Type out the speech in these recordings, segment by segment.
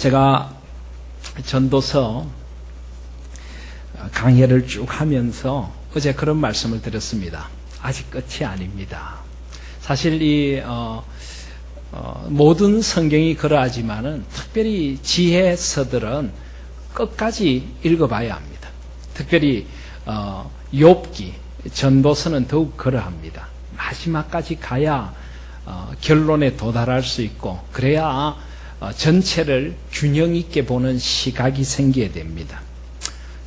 제가 전도서 강해를 쭉 하면서 어제 그런 말씀을 드렸습니다. 아직 끝이 아닙니다. 사실 이 모든 성경이 그러하지만은 특별히 지혜서들은 끝까지 읽어봐야 합니다. 특별히 욥기, 전도서는 더욱 그러합니다. 마지막까지 가야 결론에 도달할 수 있고 그래야 전체를 균형 있게 보는 시각이 생기게 됩니다.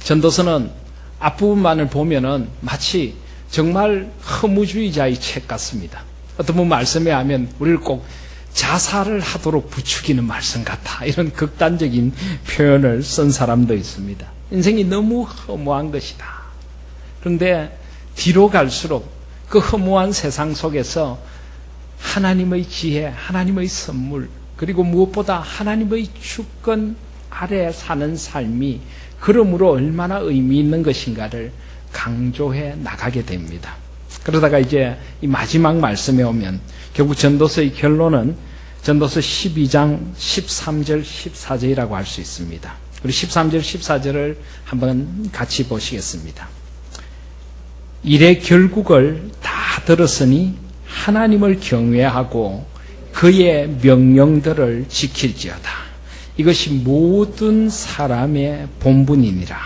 전도서는 앞부분만을 보면은 마치 정말 허무주의자의 책 같습니다. 어떤 분 말씀에 하면 우리를 꼭 자살을 하도록 부추기는 말씀 같아, 이런 극단적인 표현을 쓴 사람도 있습니다. 인생이 너무 허무한 것이다. 그런데 뒤로 갈수록 그 허무한 세상 속에서 하나님의 지혜, 하나님의 선물, 그리고 무엇보다 하나님의 주권 아래 사는 삶이 그러므로 얼마나 의미 있는 것인가를 강조해 나가게 됩니다. 그러다가 이제 이 마지막 말씀에 오면 결국 전도서의 결론은 전도서 12장 13절 14절이라고 할 수 있습니다. 우리 13절 14절을 한번 같이 보시겠습니다. 일의 결국을 다 들었으니 하나님을 경외하고 그의 명령들을 지킬지어다. 이것이 모든 사람의 본분이니라.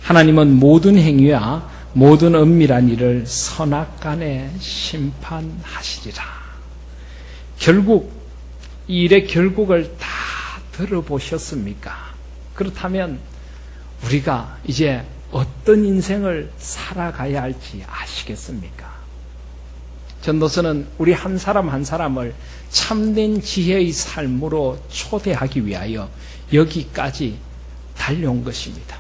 하나님은 모든 행위와 모든 은밀한 일을 선악간에 심판하시리라. 결국 이 일의 결국을 다 들어보셨습니까? 그렇다면 우리가 이제 어떤 인생을 살아가야 할지 아시겠습니까? 전도서는 우리 한 사람 한 사람을 참된 지혜의 삶으로 초대하기 위하여 여기까지 달려온 것입니다.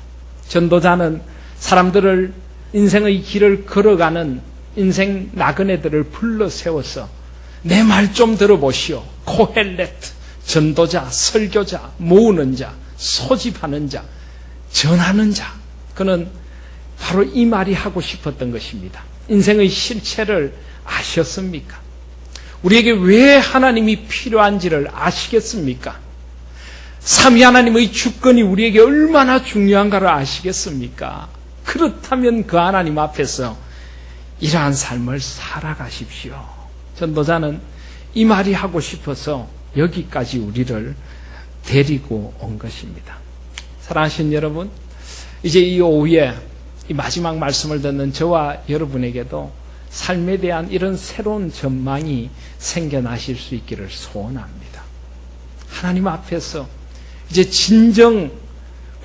전도자는 사람들을 인생의 길을 걸어가는 인생 나그네들을 불러 세워서 내 말 좀 들어보시오. 코헬렛, 전도자, 설교자, 모으는 자, 소집하는 자, 전하는 자. 그는 바로 이 말이 하고 싶었던 것입니다. 인생의 실체를 아셨습니까? 우리에게 왜 하나님이 필요한지를 아시겠습니까? 삼위 하나님의 주권이 우리에게 얼마나 중요한가를 아시겠습니까? 그렇다면 그 하나님 앞에서 이러한 삶을 살아가십시오. 전도자는 이 말이 하고 싶어서 여기까지 우리를 데리고 온 것입니다. 사랑하신 여러분, 이제 이 오후에 이 마지막 말씀을 듣는 저와 여러분에게도 삶에 대한 이런 새로운 전망이 생겨나실 수 있기를 소원합니다. 하나님 앞에서 이제 진정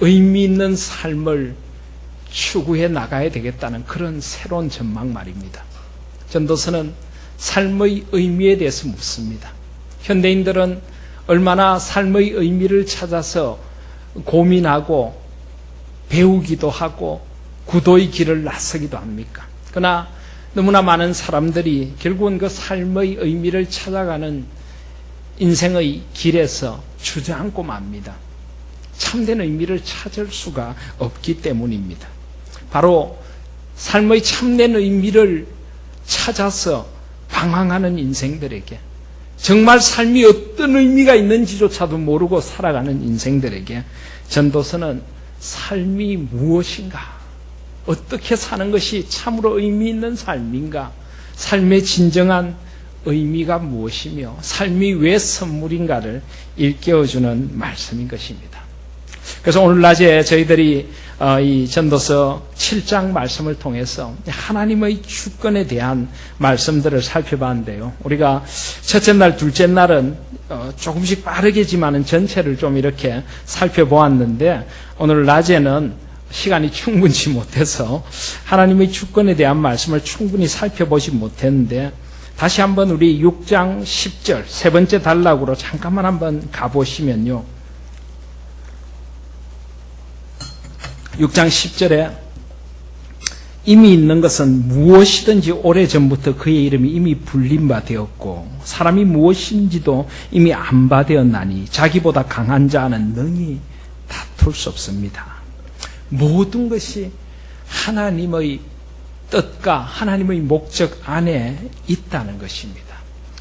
의미 있는 삶을 추구해 나가야 되겠다는 그런 새로운 전망 말입니다. 전도서는 삶의 의미에 대해서 묻습니다. 현대인들은 얼마나 삶의 의미를 찾아서 고민하고 배우기도 하고 구도의 길을 나서기도 합니까? 그러나 너무나 많은 사람들이 결국은 그 삶의 의미를 찾아가는 인생의 길에서 주저앉고 맙니다. 참된 의미를 찾을 수가 없기 때문입니다. 바로 삶의 참된 의미를 찾아서 방황하는 인생들에게, 정말 삶이 어떤 의미가 있는지조차도 모르고 살아가는 인생들에게 전도서는 삶이 무엇인가, 어떻게 사는 것이 참으로 의미 있는 삶인가, 삶의 진정한 의미가 무엇이며 삶이 왜 선물인가를 일깨워주는 말씀인 것입니다. 그래서 오늘 낮에 저희들이 이 전도서 7장 말씀을 통해서 하나님의 주권에 대한 말씀들을 살펴봤는데요. 우리가 첫째 날, 둘째 날은 조금씩 빠르게지만은 전체를 좀 이렇게 살펴보았는데 오늘 낮에는 시간이 충분치 못해서 하나님의 주권에 대한 말씀을 충분히 살펴보지 못했는데 다시 한번 우리 6장 10절 세 번째 단락으로 잠깐만 한번 가보시면요. 6장 10절에 이미 있는 것은 무엇이든지 오래전부터 그의 이름이 이미 불린 바 되었고 사람이 무엇인지도 이미 안 바 되었나니 자기보다 강한 자는 능히 다툴 수 없습니다. 모든 것이 하나님의 뜻과 하나님의 목적 안에 있다는 것입니다.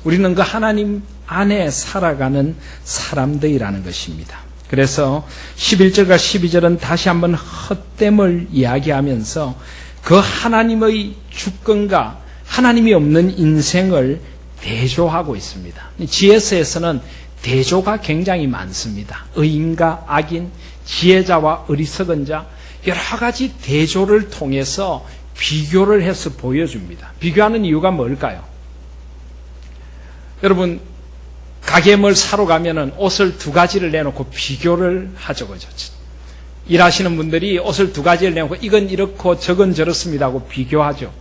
우리는 그 하나님 안에 살아가는 사람들이라는 것입니다. 그래서 11절과 12절은 다시 한번 헛됨을 이야기하면서 그 하나님의 주권과 하나님이 없는 인생을 대조하고 있습니다. 지혜서에서는 대조가 굉장히 많습니다. 의인과 악인, 지혜자와 어리석은 자, 여러 가지 대조를 통해서 비교를 해서 보여줍니다. 비교하는 이유가 뭘까요? 여러분, 가게에 뭘 사러 가면은 옷을 두 가지를 내놓고 비교를 하죠, 그죠? 일하시는 분들이 옷을 두 가지를 내놓고 이건 이렇고 저건 저렇습니다 하고 비교하죠.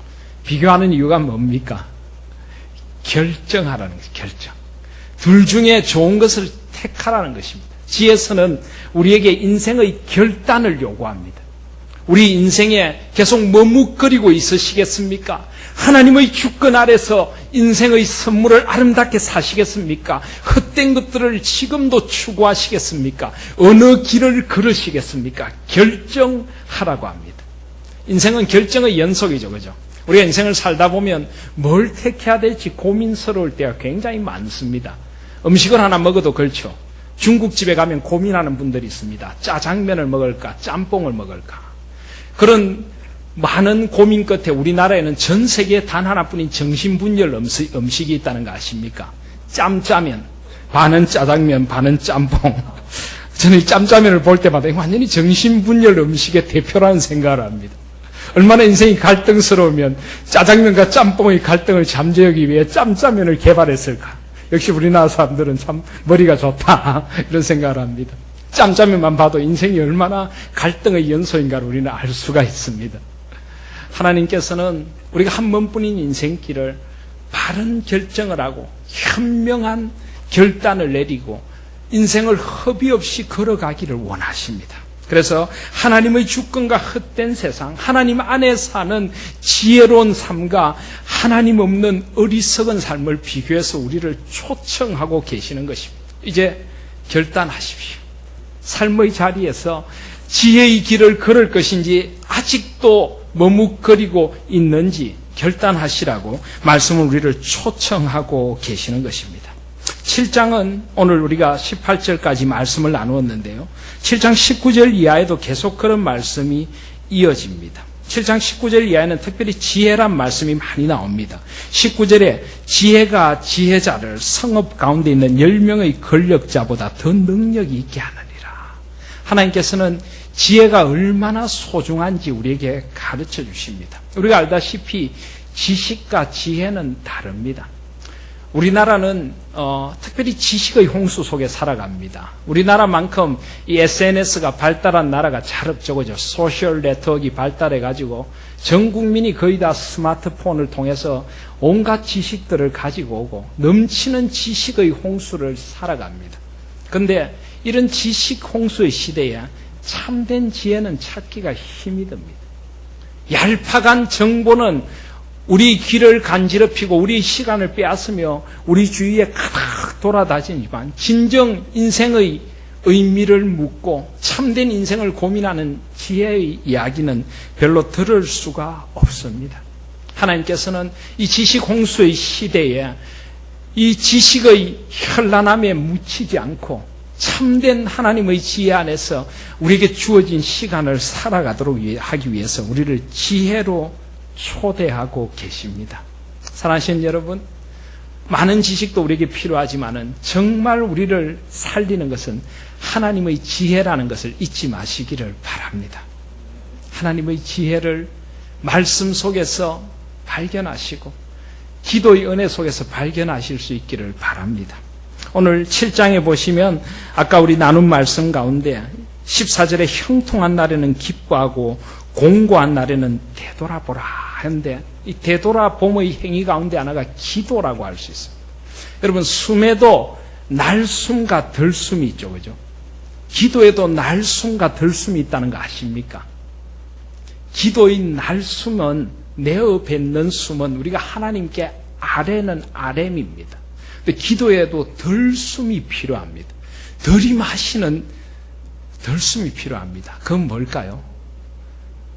비교하는 이유가 뭡니까? 결정하라는 거죠, 결정. 둘 중에 좋은 것을 택하라는 것입니다. 지혜서는 우리에게 인생의 결단을 요구합니다. 우리 인생에 계속 머뭇거리고 있으시겠습니까? 하나님의 주권 아래서 인생의 선물을 아름답게 사시겠습니까? 헛된 것들을 지금도 추구하시겠습니까? 어느 길을 걸으시겠습니까? 결정하라고 합니다. 인생은 결정의 연속이죠, 그죠? 우리가 인생을 살다 보면 뭘 택해야 될지 고민스러울 때가 굉장히 많습니다. 음식을 하나 먹어도 그렇죠. 중국집에 가면 고민하는 분들이 있습니다. 짜장면을 먹을까, 짬뽕을 먹을까. 그런 많은 고민 끝에 우리나라에는 전 세계에 단 하나뿐인 정신분열 음식이 있다는 거 아십니까? 짬짜면. 반은 짜장면, 반은 짬뽕. 저는 이 짬짜면을 볼 때마다 완전히 정신분열 음식의 대표라는 생각을 합니다. 얼마나 인생이 갈등스러우면 짜장면과 짬뽕의 갈등을 잠재우기 위해 짬짜면을 개발했을까? 역시 우리나라 사람들은 참 머리가 좋다 이런 생각을 합니다. 짬짜면만 봐도 인생이 얼마나 갈등의 연소인가를 우리는 알 수가 있습니다. 하나님께서는 우리가 한 번뿐인 인생길을 바른 결정을 하고 현명한 결단을 내리고 인생을 허비 없이 걸어가기를 원하십니다. 그래서 하나님의 주권과 헛된 세상, 하나님 안에 사는 지혜로운 삶과 하나님 없는 어리석은 삶을 비교해서 우리를 초청하고 계시는 것입니다. 이제 결단하십시오. 삶의 자리에서 지혜의 길을 걸을 것인지 아직도 머뭇거리고 있는지 결단하시라고 말씀은 우리를 초청하고 계시는 것입니다. 7장은 오늘 우리가 18절까지 말씀을 나누었는데요. 7장 19절 이하에도 계속 그런 말씀이 이어집니다. 7장 19절 이하에는 특별히 지혜란 말씀이 많이 나옵니다. 19절에 지혜가 지혜자를 성읍 가운데 있는 10명의 권력자보다 더 능력이 있게 하느니라. 하나님께서는 지혜가 얼마나 소중한지 우리에게 가르쳐 주십니다. 우리가 알다시피 지식과 지혜는 다릅니다. 우리나라는 특별히 지식의 홍수 속에 살아갑니다. 우리나라만큼 이 SNS가 발달한 나라가 잘 없죠, 그죠? 소셜 네트워크가 발달해가지고 전 국민이 거의 다 스마트폰을 통해서 온갖 지식들을 가지고 오고 넘치는 지식의 홍수를 살아갑니다. 그런데 이런 지식 홍수의 시대에 참된 지혜는 찾기가 힘이 듭니다. 얄팍한 정보는 우리 귀를 간지럽히고 우리 시간을 빼앗으며 우리 주위에 가득 돌아다니지만 진정 인생의 의미를 묻고 참된 인생을 고민하는 지혜의 이야기는 별로 들을 수가 없습니다. 하나님께서는 이 지식 홍수의 시대에 이 지식의 현란함에 묻히지 않고 참된 하나님의 지혜 안에서 우리에게 주어진 시간을 살아가도록 하기 위해서 우리를 지혜로 초대하고 계십니다. 사랑하시는 여러분, 많은 지식도 우리에게 필요하지만은 정말 우리를 살리는 것은 하나님의 지혜라는 것을 잊지 마시기를 바랍니다. 하나님의 지혜를 말씀 속에서 발견하시고 기도의 은혜 속에서 발견하실 수 있기를 바랍니다. 오늘 7장에 보시면 아까 우리 나눈 말씀 가운데 14절에 형통한 날에는 기뻐하고 공고한 날에는 되돌아보라 하는데 이 되돌아봄의 행위 가운데 하나가 기도라고 할 수 있습니다. 여러분, 숨에도 날숨과 덜숨이 있죠, 그죠? 기도에도 날숨과 덜숨이 있다는 거 아십니까? 기도의 날숨은 내어 뱉는 숨은 우리가 하나님께 아뢰는 아뢰입니다. 근데 기도에도 덜숨이 필요합니다. 들이마시는 덜숨이 필요합니다. 그건 뭘까요?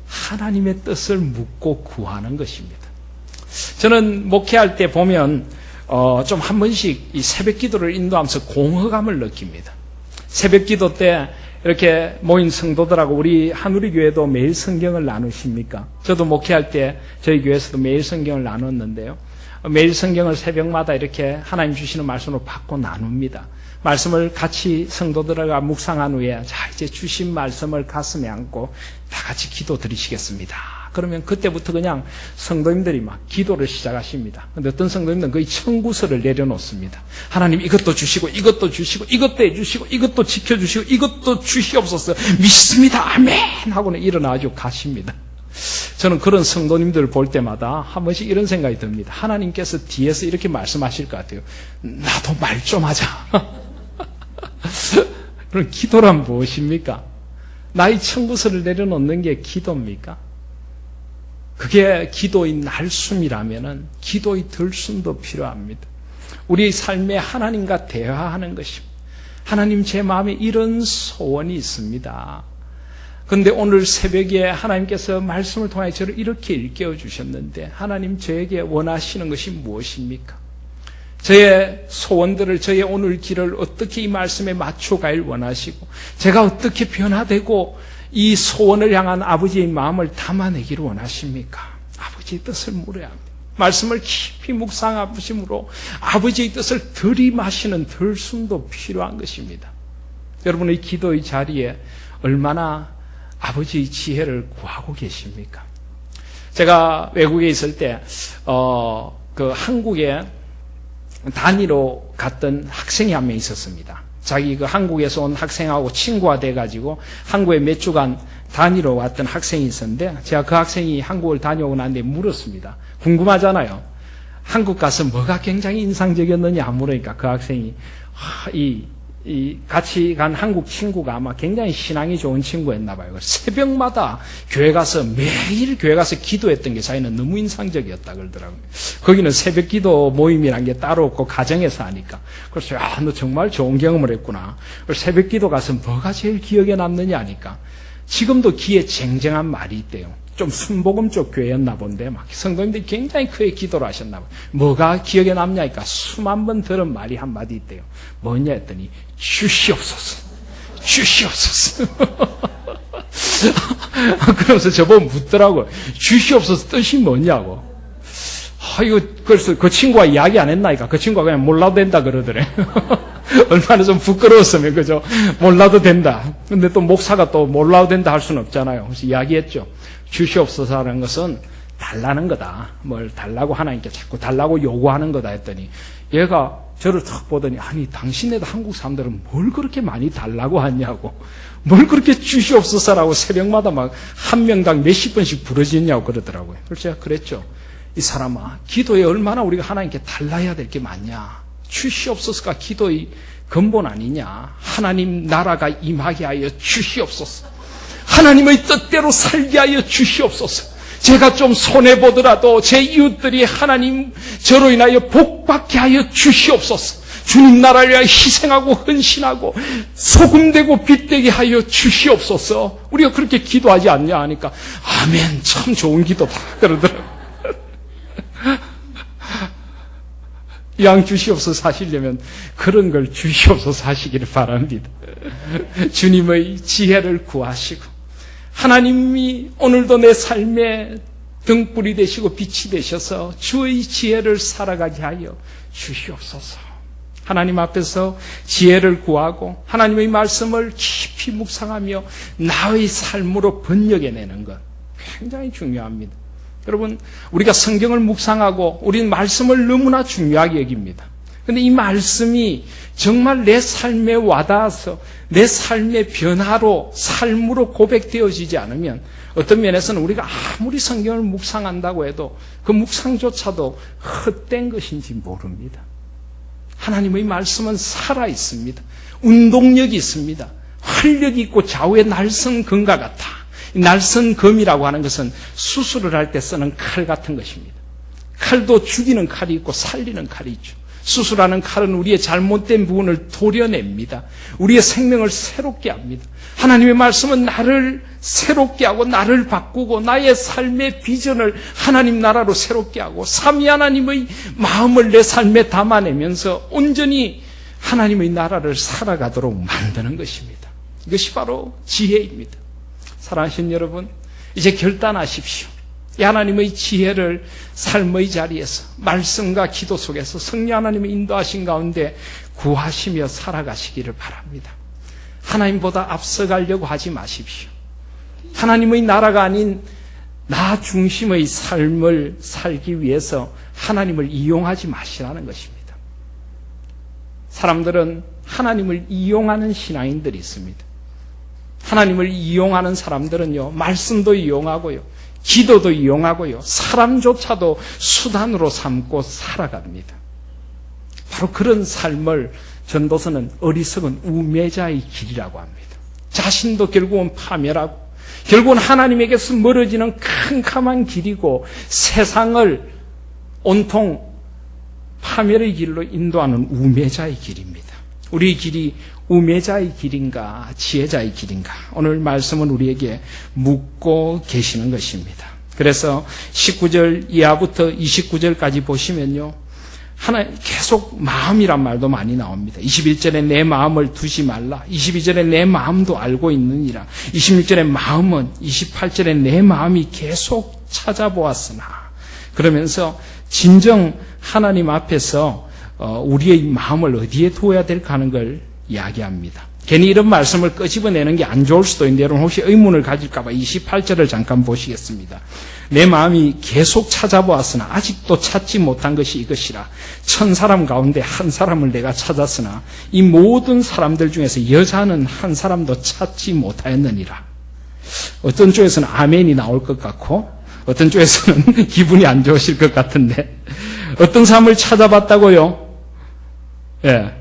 하나님의 뜻을 묻고 구하는 것입니다. 저는 목회할 때 보면 좀 한 번씩 이 새벽 기도를 인도하면서 공허감을 느낍니다. 새벽 기도 때 이렇게 모인 성도들하고 우리 한우리교회도 매일 성경을 나누십니까? 저도 목회할 때 저희 교회에서도 매일 성경을 나눴는데요. 매일 성경을 새벽마다 이렇게 하나님 주시는 말씀으로 받고 나눕니다. 말씀을 같이 성도들과 묵상한 후에 자 이제 주신 말씀을 가슴에 안고 다 같이 기도 드리시겠습니다. 그러면 그때부터 그냥 성도님들이 막 기도를 시작하십니다. 근데 어떤 성도님들은 거의 청구서를 내려놓습니다. 하나님 이것도 주시고 이것도 주시고 이것도 해주시고 이것도 지켜주시고 이것도 주시옵소서 믿습니다. 아멘 하고는 일어나가지고 가십니다. 저는 그런 성도님들을 볼 때마다 한 번씩 이런 생각이 듭니다. 하나님께서 뒤에서 이렇게 말씀하실 것 같아요. 나도 말 좀 하자. 그럼 기도란 무엇입니까? 나의 청구서를 내려놓는 게 기도입니까? 그게 기도의 날숨이라면은 기도의 들숨도 필요합니다. 우리 삶에 하나님과 대화하는 것입니다. 하나님 제 마음에 이런 소원이 있습니다. 그런데 오늘 새벽에 하나님께서 말씀을 통해 저를 이렇게 일깨워 주셨는데 하나님 저에게 원하시는 것이 무엇입니까? 저의 소원들을 저의 오늘 길을 어떻게 이 말씀에 맞춰가길 원하시고 제가 어떻게 변화되고 이 소원을 향한 아버지의 마음을 담아내기를 원하십니까? 아버지의 뜻을 물어야 합니다. 말씀을 깊이 묵상하심으로 아버지의 뜻을 들이마시는 들숨도 필요한 것입니다. 여러분의 기도의 자리에 얼마나 아버지의 지혜를 구하고 계십니까? 제가 외국에 있을 때 한국에 단위로 갔던 학생이 한 명 있었습니다. 자기 한국에서 온 학생하고 친구가 돼가지고 한국에 몇 주간 단위로 왔던 학생이 있었는데 제가 그 학생이 한국을 다녀오고 난 뒤에 물었습니다. 궁금하잖아요. 한국 가서 뭐가 굉장히 인상적이었느냐 물으니까 그 학생이 같이 간 한국 친구가 아마 굉장히 신앙이 좋은 친구였나 봐요. 새벽마다 교회 가서 매일 교회 가서 기도했던 게 자기는 너무 인상적이었다 그러더라고요. 거기는 새벽 기도 모임이란 게 따로 없고 가정에서 하니까. 그래서 너 정말 좋은 경험을 했구나. 새벽 기도 가서 뭐가 제일 기억에 남느냐 하니까 지금도 귀에 쟁쟁한 말이 있대요. 좀 순복음 쪽 교회였나 본데 막 성도님들이 굉장히 크게 기도를 하셨나 봐요. 뭐가 기억에 남냐니까 수만 번 들은 말이 한마디 있대요. 뭐냐 했더니 주시옵소서. 주시옵소서. 그러면서 저보고 묻더라고요. 주시옵소서 뜻이 뭐냐고. 이거 그래서 그 친구가 이야기 안 했나니까 그 친구가 그냥 몰라도 된다 그러더래. 얼마나 좀 부끄러웠으면 그죠. 몰라도 된다. 근데 또 목사가 또 몰라도 된다 할 수는 없잖아요. 그래서 이야기했죠. 주시옵소서라는 것은 달라는 거다. 뭘 달라고 하나님께 자꾸 달라고 요구하는 거다 했더니 얘가 저를 탁 보더니 아니 당신네도 한국 사람들은 뭘 그렇게 많이 달라고 하냐고 뭘 그렇게 주시옵소서라고 새벽마다 막 한 명당 몇십 번씩 부르짖냐고 그러더라고요. 그래서 제가 그랬죠. 이 사람아 기도에 얼마나 우리가 하나님께 달라야 될 게 많냐. 주시옵소서가 기도의 근본 아니냐. 하나님 나라가 임하게 하여 주시옵소서. 하나님의 뜻대로 살게 하여 주시옵소서. 제가 좀 손해보더라도 제 이웃들이 하나님 저로 인하여 복받게 하여 주시옵소서. 주님 나라를 위하여 희생하고 헌신하고 소금되고 빛되게 하여 주시옵소서. 우리가 그렇게 기도하지 않냐 하니까 아멘 참 좋은 기도다 그러더라고요. 양 주시옵소서 하시려면 그런 걸 주시옵소서 하시기를 바랍니다. 주님의 지혜를 구하시고 하나님이 오늘도 내 삶에 등불이 되시고 빛이 되셔서 주의 지혜를 살아가게 하여 주시옵소서. 하나님 앞에서 지혜를 구하고 하나님의 말씀을 깊이 묵상하며 나의 삶으로 번역해내는 것 굉장히 중요합니다. 여러분 우리가 성경을 묵상하고 우리는 말씀을 너무나 중요하게 여깁니다. 그런데 이 말씀이 정말 내 삶에 와닿아서 내 삶의 변화로 삶으로 고백되어지지 않으면 어떤 면에서는 우리가 아무리 성경을 묵상한다고 해도 그 묵상조차도 헛된 것인지 모릅니다. 하나님의 말씀은 살아있습니다. 운동력이 있습니다. 활력이 있고 좌우의 날선 검과 같아. 날선 검이라고 하는 것은 수술을 할 때 쓰는 칼 같은 것입니다. 칼도 죽이는 칼이 있고 살리는 칼이 있죠. 수술하는 칼은 우리의 잘못된 부분을 도려냅니다. 우리의 생명을 새롭게 합니다. 하나님의 말씀은 나를 새롭게 하고 나를 바꾸고 나의 삶의 비전을 하나님 나라로 새롭게 하고 삼위 하나님의 마음을 내 삶에 담아내면서 온전히 하나님의 나라를 살아가도록 만드는 것입니다. 이것이 바로 지혜입니다. 사랑하시는 여러분, 이제 결단하십시오. 이 하나님의 지혜를 삶의 자리에서 말씀과 기도 속에서 성령 하나님의 인도하신 가운데 구하시며 살아가시기를 바랍니다. 하나님보다 앞서가려고 하지 마십시오. 하나님의 나라가 아닌 나 중심의 삶을 살기 위해서 하나님을 이용하지 마시라는 것입니다. 사람들은 하나님을 이용하는 신앙인들이 있습니다. 하나님을 이용하는 사람들은요, 말씀도 이용하고요, 기도도 이용하고요, 사람조차도 수단으로 삼고 살아갑니다. 바로 그런 삶을 전도서는 어리석은 우매자의 길이라고 합니다. 자신도 결국은 파멸하고 결국은 하나님에게서 멀어지는 캄캄한 길이고 세상을 온통 파멸의 길로 인도하는 우매자의 길입니다. 우리의 길이 우매자의 길인가 지혜자의 길인가, 오늘 말씀은 우리에게 묻고 계시는 것입니다. 그래서 19절 이하부터 29절까지 보시면요, 계속 마음이란 말도 많이 나옵니다. 21절에 내 마음을 두지 말라, 22절에 내 마음도 알고 있느니라, 26절에 마음은, 28절에 내 마음이 계속 찾아보았으나, 그러면서 진정 하나님 앞에서 우리의 마음을 어디에 두어야 될까 하는 걸 이야기합니다. 괜히 이런 말씀을 끄집어내는 게 안 좋을 수도 있는데 여러분 혹시 의문을 가질까 봐 28절을 잠깐 보시겠습니다. 내 마음이 계속 찾아보았으나 아직도 찾지 못한 것이 이것이라. 1000사람 가운데 한 사람을 내가 찾았으나 이 모든 사람들 중에서 여자는 한 사람도 찾지 못하였느니라. 어떤 쪽에서는 아멘이 나올 것 같고 어떤 쪽에서는 기분이 안 좋으실 것 같은데, 어떤 사람을 찾아봤다고요? 예.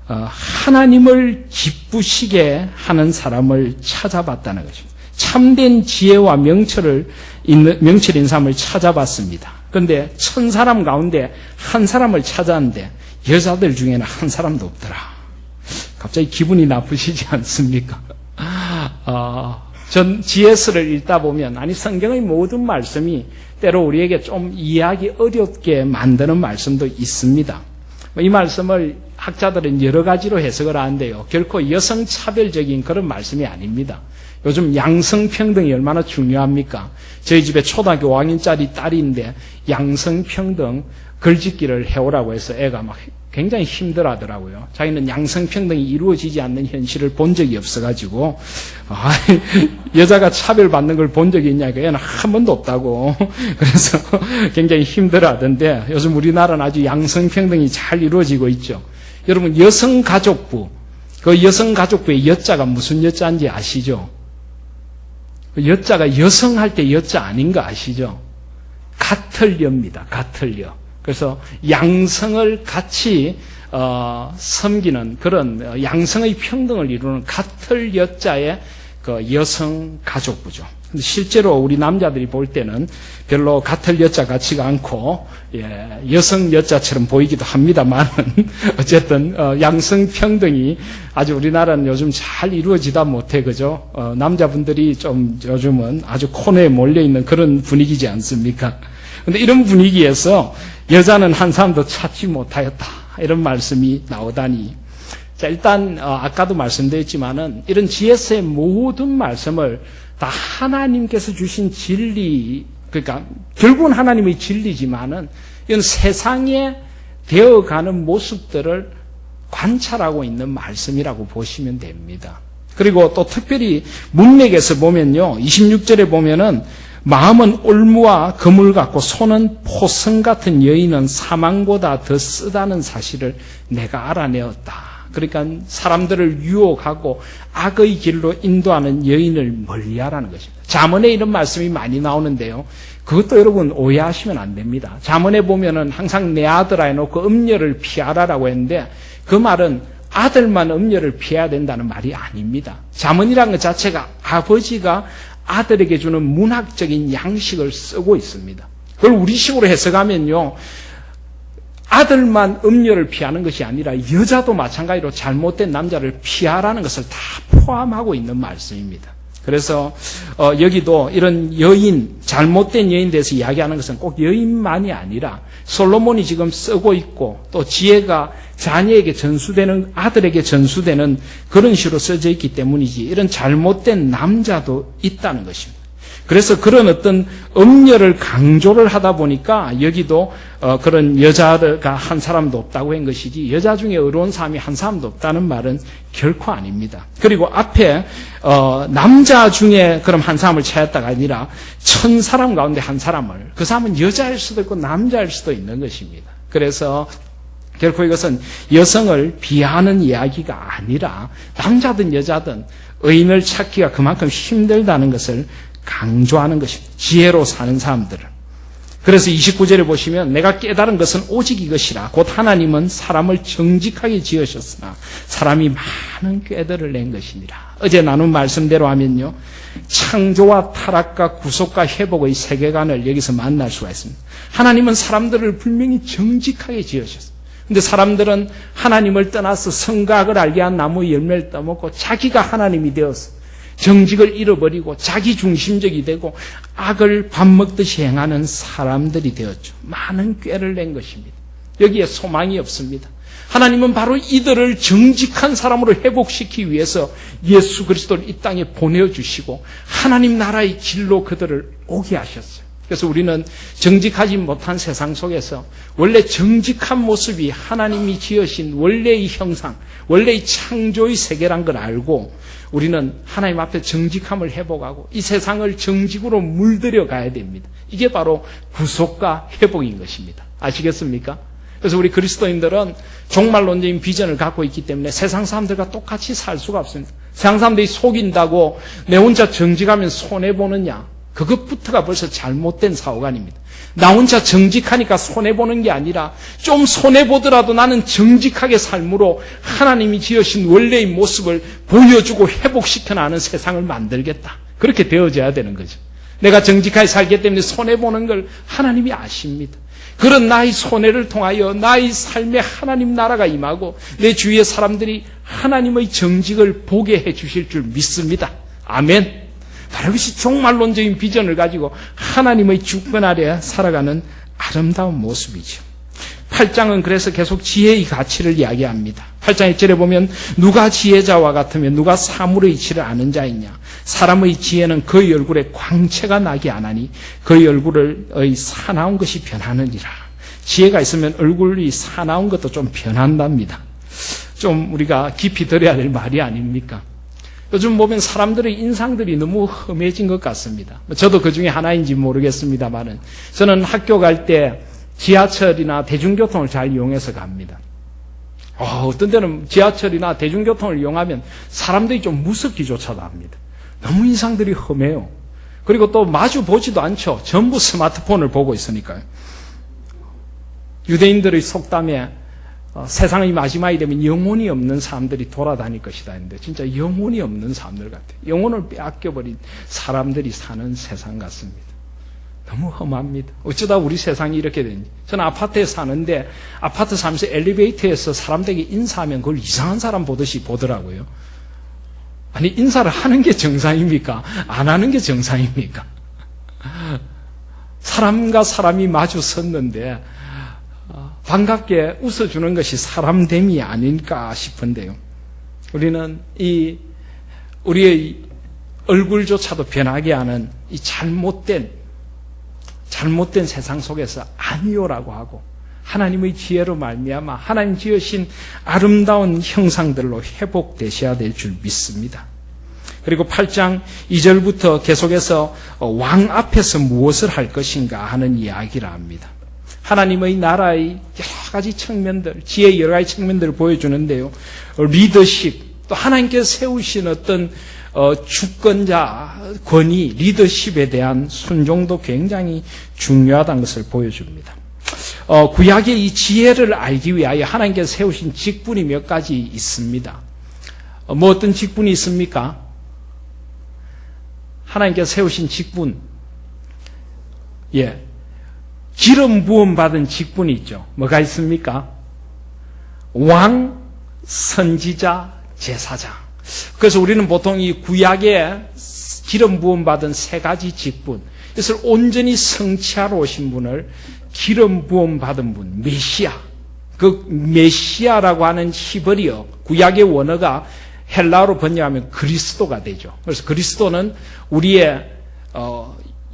하나님을 기쁘시게 하는 사람을 찾아봤다는 것입니다. 참된 지혜와 명철 있는 사람을 찾아봤습니다. 그런데 1000사람 가운데 한 사람을 찾았는데 여자들 중에는 한 사람도 없더라. 갑자기 기분이 나쁘시지 않습니까? 전 지혜서를 읽다 보면, 아니 성경의 모든 말씀이 때로 우리에게 좀 이해하기 어렵게 만드는 말씀도 있습니다. 이 말씀을 학자들은 여러 가지로 해석을 하는데요, 결코 여성차별적인 그런 말씀이 아닙니다. 요즘 양성평등이 얼마나 중요합니까? 저희 집에 초등학교 5학년짜리 딸인데 양성평등 글짓기를 해오라고 해서 애가 막 굉장히 힘들어하더라고요. 자기는 양성평등이 이루어지지 않는 현실을 본 적이 없어가지고 여자가 차별받는 걸 본 적이 있냐니까 얘는 한 번도 없다고. 그래서 굉장히 힘들어하던데 요즘 우리나라는 아주 양성평등이 잘 이루어지고 있죠. 여러분, 여성가족부, 그 여성가족부의 여자가 무슨 여자인지 아시죠? 그 여자가 여성할 때 여자 아닌 거 아시죠? 가틀려입니다. 가틀려. 그래서 양성을 같이 섬기는 그런 양성의 평등을 이루는 같을 여자의 그 여성 가족부죠. 근데 실제로 우리 남자들이 볼 때는 별로 같을 여자 같지가 않고 여성 여자처럼 보이기도 합니다만 어쨌든 양성 평등이 아주 우리나라는 요즘 잘 이루어지다 못해, 그죠? 남자분들이 좀 요즘은 아주 코너에 몰려 있는 그런 분위기지 않습니까? 근데 이런 분위기에서 여자는 한 사람도 찾지 못하였다, 이런 말씀이 나오다니. 자, 일단 아까도 말씀드렸지만은 이런 지혜서의 모든 말씀을 다 하나님께서 주신 진리, 그러니까 결국은 하나님의 진리지만은 이건 세상에 되어가는 모습들을 관찰하고 있는 말씀이라고 보시면 됩니다. 그리고 또 특별히 문맥에서 보면요, 26절에 보면은 마음은 올무와 그물 같고 손은 포성 같은 여인은 사망보다 더 쓰다는 사실을 내가 알아내었다. 그러니까 사람들을 유혹하고 악의 길로 인도하는 여인을 멀리하라는 것입니다. 잠언에 이런 말씀이 많이 나오는데요, 그것도 여러분 오해하시면 안 됩니다. 잠언에 보면은 항상 내 아들아 해놓고 음녀를 피하라라고 했는데 그 말은 아들만 음녀를 피해야 된다는 말이 아닙니다. 잠언이라는 것 자체가 아버지가 아들에게 주는 문학적인 양식을 쓰고 있습니다. 그걸 우리식으로 해석하면요, 아들만 음녀를 피하는 것이 아니라 여자도 마찬가지로 잘못된 남자를 피하라는 것을 다 포함하고 있는 말씀입니다. 그래서 여기도 이런 여인, 잘못된 여인에 대해서 이야기하는 것은 꼭 여인만이 아니라 솔로몬이 지금 쓰고 있고 또 지혜가 자녀에게 전수되는, 아들에게 전수되는 그런 식으로 써져 있기 때문이지 이런 잘못된 남자도 있다는 것입니다. 그래서 그런 어떤 음녀를 강조를 하다 보니까 여기도 그런 여자가 한 사람도 없다고 한 것이지 여자 중에 의로운 사람이 한 사람도 없다는 말은 결코 아닙니다. 그리고 앞에 남자 중에 그럼 한 사람을 찾았다가 아니라 1000사람 가운데 한 사람을, 그 사람은 여자일 수도 있고 남자일 수도 있는 것입니다. 그래서 결코 이것은 여성을 비하하는 이야기가 아니라 남자든 여자든 의인을 찾기가 그만큼 힘들다는 것을 강조하는 것입니다. 지혜로 사는 사람들을. 그래서 29절에 보시면 내가 깨달은 것은 오직 이것이라. 곧 하나님은 사람을 정직하게 지으셨으나 사람이 많은 꾀들을 낸 것이니라. 어제 나눈 말씀대로 하면요, 창조와 타락과 구속과 회복의 세계관을 여기서 만날 수가 있습니다. 하나님은 사람들을 분명히 정직하게 지으셨어요. 근데 사람들은 하나님을 떠나서 성각을 알게 한 나무의 열매를 따먹고 자기가 하나님이 되어서 정직을 잃어버리고 자기 중심적이 되고 악을 밥 먹듯이 행하는 사람들이 되었죠. 많은 꾀를 낸 것입니다. 여기에 소망이 없습니다. 하나님은 바로 이들을 정직한 사람으로 회복시키기 위해서 예수 그리스도를 이 땅에 보내주시고 하나님 나라의 길로 그들을 오게 하셨어요. 그래서 우리는 정직하지 못한 세상 속에서 원래 정직한 모습이 하나님이 지으신 원래의 형상, 원래의 창조의 세계란 걸 알고 우리는 하나님 앞에 정직함을 회복하고 이 세상을 정직으로 물들여 가야 됩니다. 이게 바로 구속과 회복인 것입니다. 아시겠습니까? 그래서 우리 그리스도인들은 종말론적인 비전을 갖고 있기 때문에 세상 사람들과 똑같이 살 수가 없습니다. 세상 사람들이 속인다고 내 혼자 정직하면 손해보느냐? 그것부터가 벌써 잘못된 사고관입니다. 나 혼자 정직하니까 손해보는 게 아니라 좀 손해보더라도 나는 정직하게 삶으로 하나님이 지으신 원래의 모습을 보여주고 회복시켜나가는 세상을 만들겠다. 그렇게 되어져야 되는 거죠. 내가 정직하게 살기 때문에 손해보는 걸 하나님이 아십니다. 그런 나의 손해를 통하여 나의 삶에 하나님 나라가 임하고 내 주위의 사람들이 하나님의 정직을 보게 해주실 줄 믿습니다. 아멘. 바로 이것이 종말론적인 비전을 가지고 하나님의 주권 아래 살아가는 아름다운 모습이죠. 8장은 그래서 계속 지혜의 가치를 이야기합니다. 8장 1절에 보면 누가 지혜자와 같으며 누가 사물의 이치를 아는 자이냐. 사람의 지혜는 그의 얼굴에 광채가 나게 안하니 그의 얼굴의 사나운 것이 변하느니라. 지혜가 있으면 얼굴이 사나운 것도 좀 변한답니다. 좀 우리가 깊이 들어야 될 말이 아닙니까? 요즘 보면 사람들의 인상들이 너무 험해진 것 같습니다. 저도 그 중에 하나인지 모르겠습니다만은 저는 학교 갈 때 지하철이나 대중교통을 잘 이용해서 갑니다. 어떤 때는 지하철이나 대중교통을 이용하면 사람들이 좀 무섭기조차도 합니다. 너무 인상들이 험해요. 그리고 또 마주 보지도 않죠. 전부 스마트폰을 보고 있으니까요. 유대인들의 속담에 세상의 마지막이 되면 영혼이 없는 사람들이 돌아다닐 것이다 했는데 진짜 영혼이 없는 사람들 같아요. 영혼을 빼앗겨버린 사람들이 사는 세상 같습니다. 너무 험합니다. 어쩌다 우리 세상이 이렇게 되는지. 저는 아파트에 사는데 아파트 살면서 엘리베이터에서 사람들에게 인사하면 그걸 이상한 사람 보듯이 보더라고요. 아니 인사를 하는 게 정상입니까? 안 하는 게 정상입니까? 사람과 사람이 마주 섰는데 반갑게 웃어주는 것이 사람됨이 아닐까 싶은데요. 우리는 우리의 얼굴조차도 변하게 하는 이 잘못된 세상 속에서 아니요라고 하고 하나님의 지혜로 말미암아 하나님 지으신 아름다운 형상들로 회복되셔야 될 줄 믿습니다. 그리고 8장 2절부터 계속해서 왕 앞에서 무엇을 할 것인가 하는 이야기를 합니다. 하나님의 나라의 여러 가지 측면들, 지혜의 여러 가지 측면들을 보여주는데요. 리더십, 또 하나님께서 세우신 어떤 주권자, 권위, 리더십에 대한 순종도 굉장히 중요하다는 것을 보여줍니다. 구약의 이 지혜를 알기 위하여 하나님께서 세우신 직분이 몇 가지 있습니다. 뭐 어떤 직분이 있습니까? 하나님께서 세우신 직분. 기름 부음 받은 직분이 있죠. 뭐가 있습니까? 왕, 선지자, 제사장. 그래서 우리는 보통 이 구약에 기름 부음 받은 세 가지 직분, 이것을 온전히 성취하러 오신 분을 기름 부음 받은 분, 메시아. 그 메시아라고 하는 히브리어, 구약의 원어가 헬라어로 번역하면 그리스도가 되죠. 그래서 그리스도는 우리의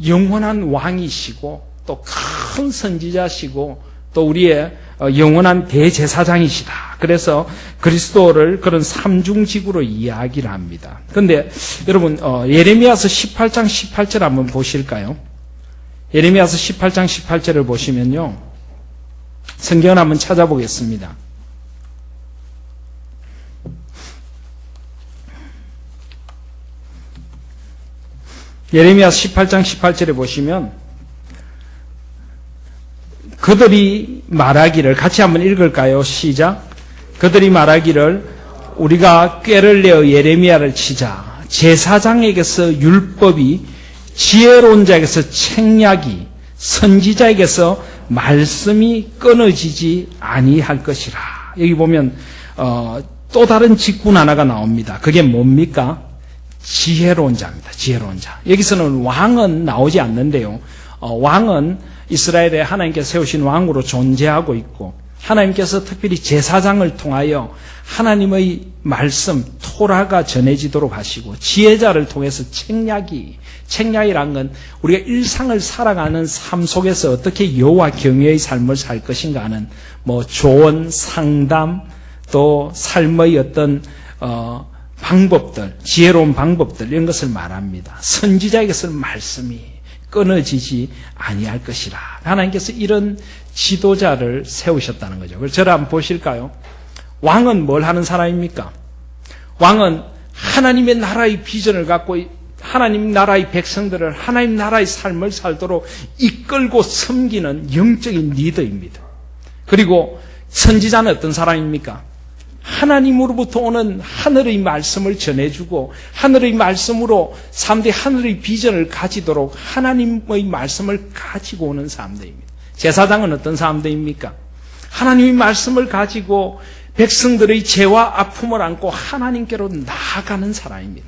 영원한 왕이시고 또 큰 선지자시고 또 우리의 영원한 대제사장이시다. 그래서 그리스도를 그런 삼중직으로 이야기를 합니다. 그런데 여러분 예레미야서 18장 18절 한번 보실까요? 예레미야서 18장 18절을 보시면요, 성경을 한번 찾아보겠습니다. 예레미야서 18장 18절에 보시면 그들이 말하기를, 같이 한번 읽을까요? 시작. 그들이 말하기를 우리가 꾀를 내어 예레미야를 치자. 제사장에게서 율법이, 지혜로운 자에게서 책략이, 선지자에게서 말씀이 끊어지지 아니할 것이라. 여기 보면 또 다른 직분 하나가 나옵니다. 그게 뭡니까? 지혜로운 자입니다. 지혜로운 자. 여기서는 왕은 나오지 않는데요, 왕은 이스라엘에 하나님께서 세우신 왕으로 존재하고 있고, 하나님께서 특별히 제사장을 통하여 하나님의 말씀, 토라가 전해지도록 하시고, 지혜자를 통해서 책략이란 건 우리가 일상을 살아가는 삶 속에서 어떻게 여호와 경외의 삶을 살 것인가 하는 조언, 상담, 또 삶의 어떤 방법들, 지혜로운 방법들, 이런 것을 말합니다. 선지자에게서는 말씀이 끊어지지 아니할 것이라. 하나님께서 이런 지도자를 세우셨다는 거죠. 그래서 저를 한번 보실까요? 왕은 뭘 하는 사람입니까? 왕은 하나님의 나라의 비전을 갖고 하나님 나라의 백성들을 하나님 나라의 삶을 살도록 이끌고 섬기는 영적인 리더입니다. 그리고 선지자는 어떤 사람입니까? 하나님으로부터 오는 하늘의 말씀을 전해주고 하늘의 말씀으로 사람들이 하늘의 비전을 가지도록 하나님의 말씀을 가지고 오는 사람들입니다. 제사장은 어떤 사람들입니까? 하나님의 말씀을 가지고 백성들의 죄와 아픔을 안고 하나님께로 나아가는 사람입니다.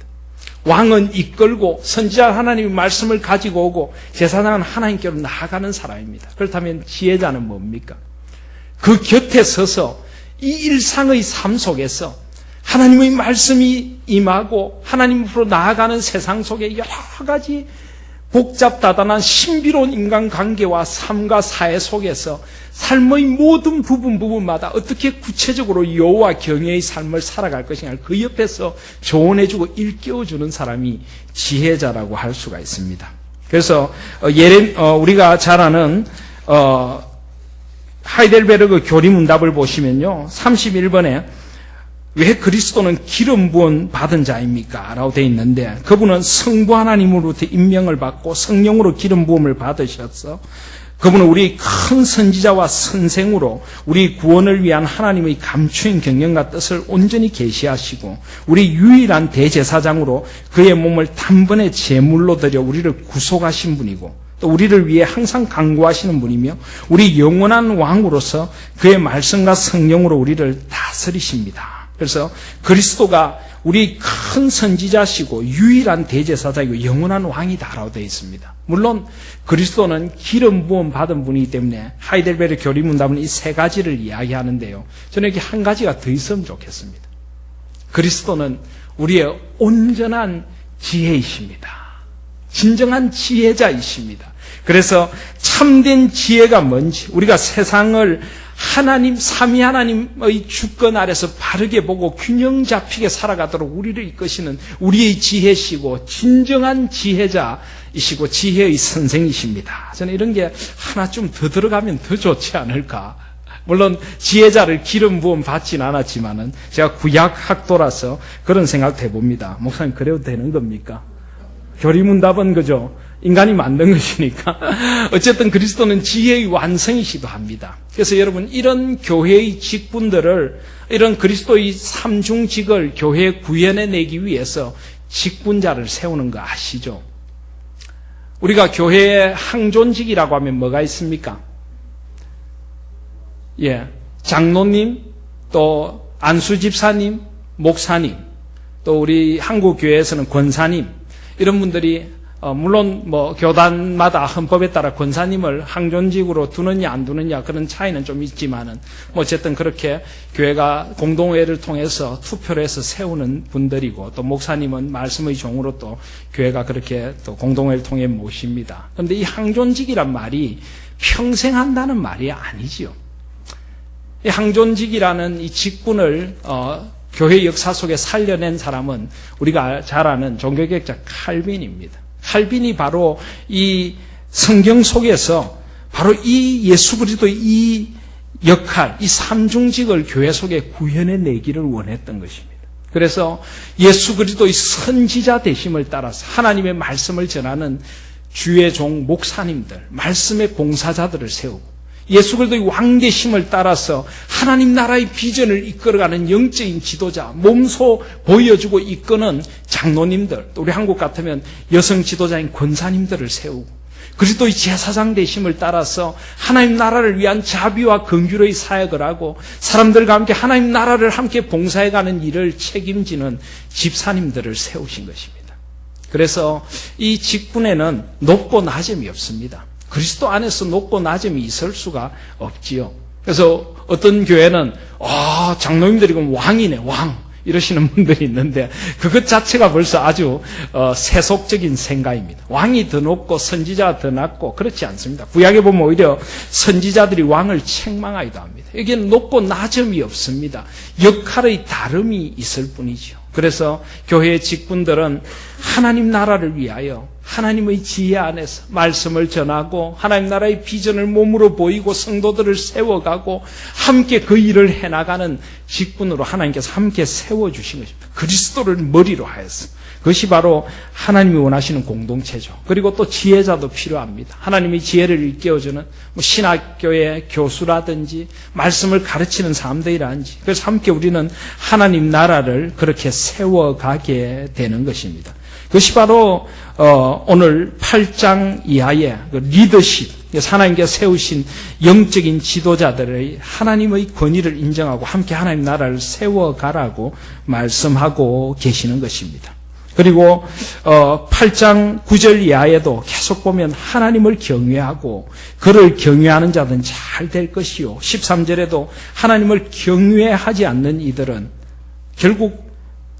왕은 이끌고, 선지자 하나님의 말씀을 가지고 오고, 제사장은 하나님께로 나아가는 사람입니다. 그렇다면 지혜자는 뭡니까? 그 곁에 서서 이 일상의 삶 속에서 하나님의 말씀이 임하고 하나님으로 나아가는 세상 속에 여러 가지 복잡다단한 신비로운 인간관계와 삶과 사회 속에서 삶의 모든 부분마다 어떻게 구체적으로 여호와 경외의 삶을 살아갈 것인가, 그 옆에서 조언해주고 일깨워주는 사람이 지혜자라고 할 수가 있습니다. 그래서 우리가 잘 아는 하이델베르그 교리문답을 보시면요, 31번에 왜 그리스도는 기름 부은 받은 자입니까? 라고 되어 있는데, 그분은 성부 하나님으로부터 임명을 받고 성령으로 기름 부음을 받으셔서 그분은 우리 큰 선지자와 선생으로 우리 구원을 위한 하나님의 감추인 경영과 뜻을 온전히 계시하시고 우리 유일한 대제사장으로 그의 몸을 단번에 제물로 드려 우리를 구속하신 분이고, 또 우리를 위해 항상 강구하시는 분이며 우리 영원한 왕으로서 그의 말씀과 성령으로 우리를 다스리십니다. 그래서 그리스도가 우리 큰 선지자시고 유일한 대제사장이고 영원한 왕이다라고 되어 있습니다. 물론 그리스도는 기름 부음 받은 분이기 때문에 하이델베르 교리문답은 이 세 가지를 이야기하는데요, 저는 여기 한 가지가 더 있으면 좋겠습니다. 그리스도는 우리의 온전한 지혜이십니다. 진정한 지혜자이십니다. 그래서 참된 지혜가 뭔지, 우리가 세상을 하나님, 삼위 하나님의 주권 아래서 바르게 보고 균형 잡히게 살아가도록 우리를 이끄시는 우리의 지혜시고 진정한 지혜자이시고 지혜의 선생이십니다. 저는 이런 게 하나 좀 더 들어가면 더 좋지 않을까. 물론 지혜자를 기름 부음 받진 않았지만은 제가 구약 학도라서 그런 생각도 해봅니다. 목사님, 그래도 되는 겁니까? 교리문답은 그죠? 인간이 만든 것이니까. 어쨌든 그리스도는 지혜의 완성이시기도 합니다. 그래서 여러분, 이런 교회의 직분들을, 이런 그리스도의 삼중직을 교회에 구현해내기 위해서 직분자를 세우는 거 아시죠? 우리가 교회에 항존직이라고 하면 뭐가 있습니까? 장로님, 또 안수집사님, 목사님, 또 우리 한국교회에서는 권사님, 이런 분들이 물론 교단마다 헌법에 따라 권사님을 항존직으로 두느냐 안 두느냐 그런 차이는 좀 있지만은 어쨌든 그렇게 교회가 공동회를 통해서 투표를 해서 세우는 분들이고 또 목사님은 말씀의 종으로 또 교회가 그렇게 또 공동회를 통해 모십니다. 그런데 이 항존직이란 말이 평생 한다는 말이 아니지요. 이 항존직이라는 이 직분을 교회 역사 속에 살려낸 사람은 우리가 잘 아는 종교개혁자 칼빈입니다. 칼빈이 바로 이 성경 속에서 바로 이 예수 그리스도의 이 역할, 이 삼중직을 교회 속에 구현해내기를 원했던 것입니다. 그래서 예수 그리스도의 선지자 되심을 따라서 하나님의 말씀을 전하는 주의 종 목사님들, 말씀의 봉사자들을 세우고 예수 그리스도의 왕되심을 따라서 하나님 나라의 비전을 이끌어가는 영적인 지도자, 몸소 보여주고 이끄는 장로님들, 또 우리 한국 같으면 여성 지도자인 권사님들을 세우고 그리스도의 제사장 되심을 따라서 하나님 나라를 위한 자비와 긍휼의 사역을 하고 사람들과 함께 하나님 나라를 함께 봉사해가는 일을 책임지는 집사님들을 세우신 것입니다. 그래서 이 직분에는 높고 낮음이 없습니다. 그리스도 안에서 높고 낮음이 있을 수가 없지요. 그래서 어떤 교회는 장로님들이 그럼 왕이네, 왕 이러시는 분들이 있는데 그것 자체가 벌써 아주 세속적인 생각입니다. 왕이 더 높고 선지자가 더 낮고 그렇지 않습니다. 구약에 보면 오히려 선지자들이 왕을 책망하기도 합니다. 여기는 높고 낮음이 없습니다. 역할의 다름이 있을 뿐이죠. 그래서 교회의 직분들은 하나님 나라를 위하여 하나님의 지혜 안에서 말씀을 전하고 하나님 나라의 비전을 몸으로 보이고 성도들을 세워가고 함께 그 일을 해나가는 직분으로 하나님께서 함께 세워주신 것입니다. 그리스도를 머리로 하여서. 그것이 바로 하나님이 원하시는 공동체죠. 그리고 또 지혜자도 필요합니다. 하나님의 지혜를 일깨워주는 신학교의 교수라든지 말씀을 가르치는 사람들이라든지 그래서 함께 우리는 하나님 나라를 그렇게 세워가게 되는 것입니다. 그것이 바로 오늘 8장 이하의 리더십, 하나님께서 세우신 영적인 지도자들의 하나님의 권위를 인정하고 함께 하나님 나라를 세워가라고 말씀하고 계시는 것입니다. 그리고 8장 9절 이하에도 계속 보면 하나님을 경외하고 그를 경외하는 자들은 잘 될 것이요 13절에도 하나님을 경외하지 않는 이들은 결국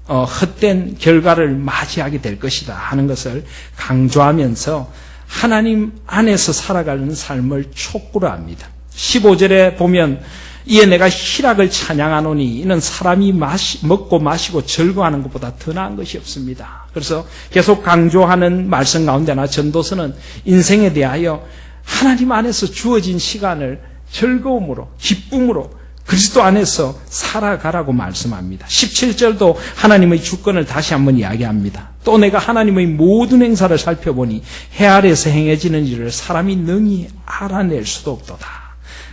헛된 결과를 맞이하게 될 것이다 하는 것을 강조하면서 하나님 안에서 살아가는 삶을 촉구를 합니다. 15절에 보면 이에 내가 희락을 찬양하노니 이는 사람이 먹고 마시고 즐거워하는 것보다 더 나은 것이 없습니다. 그래서 계속 강조하는 말씀 가운데나 전도서는 인생에 대하여 하나님 안에서 주어진 시간을 즐거움으로 기쁨으로 그리스도 안에서 살아가라고 말씀합니다. 17절도 하나님의 주권을 다시 한번 이야기합니다. 또 내가 하나님의 모든 행사를 살펴보니 해 아래에서 행해지는 일을 사람이 능히 알아낼 수도 없도다.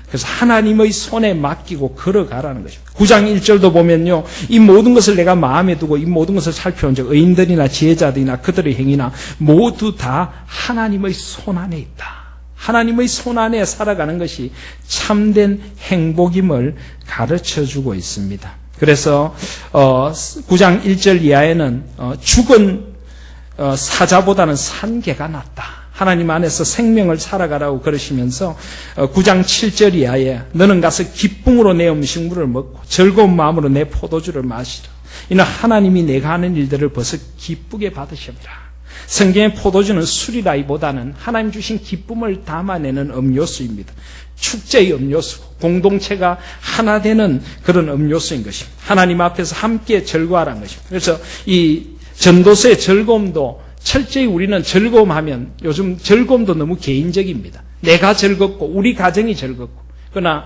그래서 하나님의 손에 맡기고 걸어가라는 것입니다. 9장 1절도 보면요. 이 모든 것을 내가 마음에 두고 이 모든 것을 살펴본 적 의인들이나 지혜자들이나 그들의 행위나 모두 다 하나님의 손 안에 있다. 하나님의 손 안에 살아가는 것이 참된 행복임을 가르쳐주고 있습니다. 그래서 9장 1절 이하에는 죽은 사자보다는 산 개가 낫다. 하나님 안에서 생명을 살아가라고 그러시면서 9장 7절 이하에 너는 가서 기쁨으로 내 음식물을 먹고 즐거운 마음으로 내 포도주를 마시라. 이는 하나님이 내가 하는 일들을 벌써 기쁘게 받으십니다. 성경의 포도주는 술이라기보다는 하나님 주신 기쁨을 담아내는 음료수입니다. 축제의 음료수, 공동체가 하나 되는 그런 음료수인 것입니다. 하나님 앞에서 함께 즐거워하라는 것입니다. 그래서 이 전도서의 즐거움도 철저히 우리는 즐거움하면 요즘 즐거움도 너무 개인적입니다. 내가 즐겁고 우리 가정이 즐겁고 그러나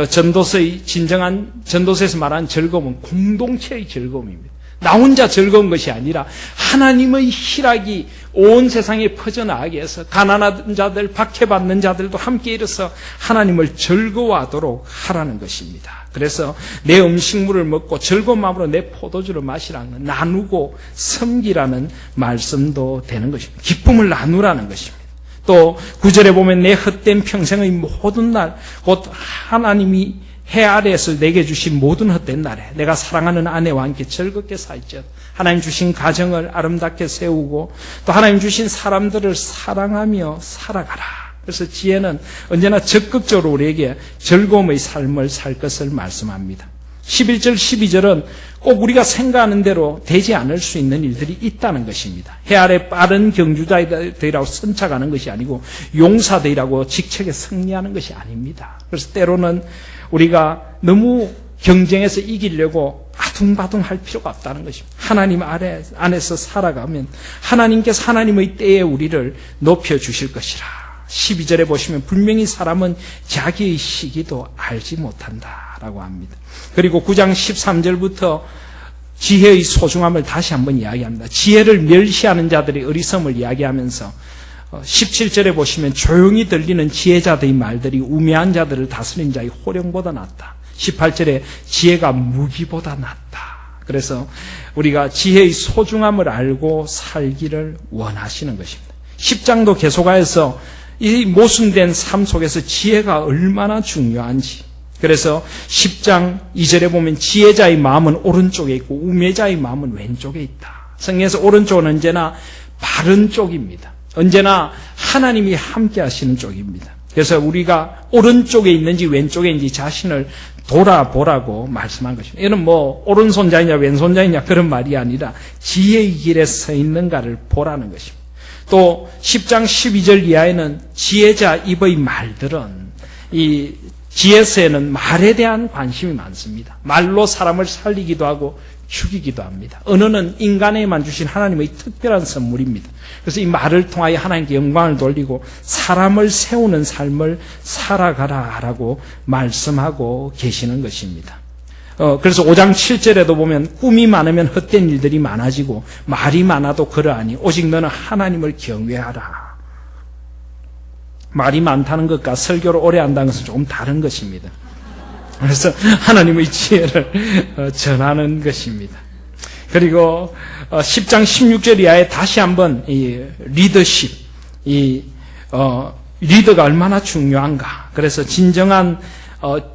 전도서의 진정한 전도서에서 말하는 즐거움은 공동체의 즐거움입니다. 나 혼자 즐거운 것이 아니라 하나님의 희락이 온 세상에 퍼져나가게 해서 가난한 자들, 박해받는 자들도 함께 일어서 하나님을 즐거워하도록 하라는 것입니다. 그래서 내 음식물을 먹고 즐거운 마음으로 내 포도주를 마시라는 나누고 섬기라는 말씀도 되는 것입니다. 기쁨을 나누라는 것입니다. 또 9절에 보면 내 헛된 평생의 모든 날 곧 하나님이 해 아래에서 내게 주신 모든 헛된 날에 내가 사랑하는 아내와 함께 즐겁게 살지어다. 하나님 주신 가정을 아름답게 세우고 또 하나님 주신 사람들을 사랑하며 살아가라. 그래서 지혜는 언제나 적극적으로 우리에게 즐거움의 삶을 살 것을 말씀합니다. 11절, 12절은 꼭 우리가 생각하는 대로 되지 않을 수 있는 일들이 있다는 것입니다. 해 아래 빠른 경주자들이라고 선착하는 것이 아니고 용사들이라고 직책에 승리하는 것이 아닙니다. 그래서 때로는 우리가 너무 경쟁에서 이기려고 아둥바둥할 필요가 없다는 것입니다. 하나님 안에서 살아가면 하나님께서 하나님의 때에 우리를 높여주실 것이라. 12절에 보시면 분명히 사람은 자기의 시기도 알지 못한다라고 합니다. 그리고 9장 13절부터 지혜의 소중함을 다시 한번 이야기합니다. 지혜를 멸시하는 자들의 어리석음을 이야기하면서 17절에 보시면 조용히 들리는 지혜자들의 말들이 우매한 자들을 다스린 자의 호령보다 낫다. 18절에 지혜가 무기보다 낫다. 그래서 우리가 지혜의 소중함을 알고 살기를 원하시는 것입니다. 10장도 계속하여서 이 모순된 삶 속에서 지혜가 얼마나 중요한지, 그래서 10장 2절에 보면 지혜자의 마음은 오른쪽에 있고 우매자의 마음은 왼쪽에 있다. 성경에서 오른쪽은 언제나 바른 쪽입니다. 언제나 하나님이 함께 하시는 쪽입니다. 그래서 우리가 오른쪽에 있는지 왼쪽에 있는지 자신을 돌아보라고 말씀한 것입니다. 이는 오른손자이냐 왼손자이냐 그런 말이 아니라 지혜의 길에 서 있는가를 보라는 것입니다. 또 10장 12절 이하에는 지혜자 입의 말들은 이 지혜서에는 말에 대한 관심이 많습니다. 말로 사람을 살리기도 하고 죽이기도 합니다. 언어는 인간에게만 주신 하나님의 특별한 선물입니다. 그래서 이 말을 통하여 하나님께 영광을 돌리고 사람을 세우는 삶을 살아가라라고 말씀하고 계시는 것입니다. 그래서 5장 7절에도 보면 꿈이 많으면 헛된 일들이 많아지고 말이 많아도 그러하니 오직 너는 하나님을 경외하라. 말이 많다는 것과 설교를 오래 한다는 것은 조금 다른 것입니다. 그래서 하나님의 지혜를 전하는 것입니다. 그리고 10장 16절 이하에 다시 한번 이 리더십, 리더가 얼마나 중요한가. 그래서 진정한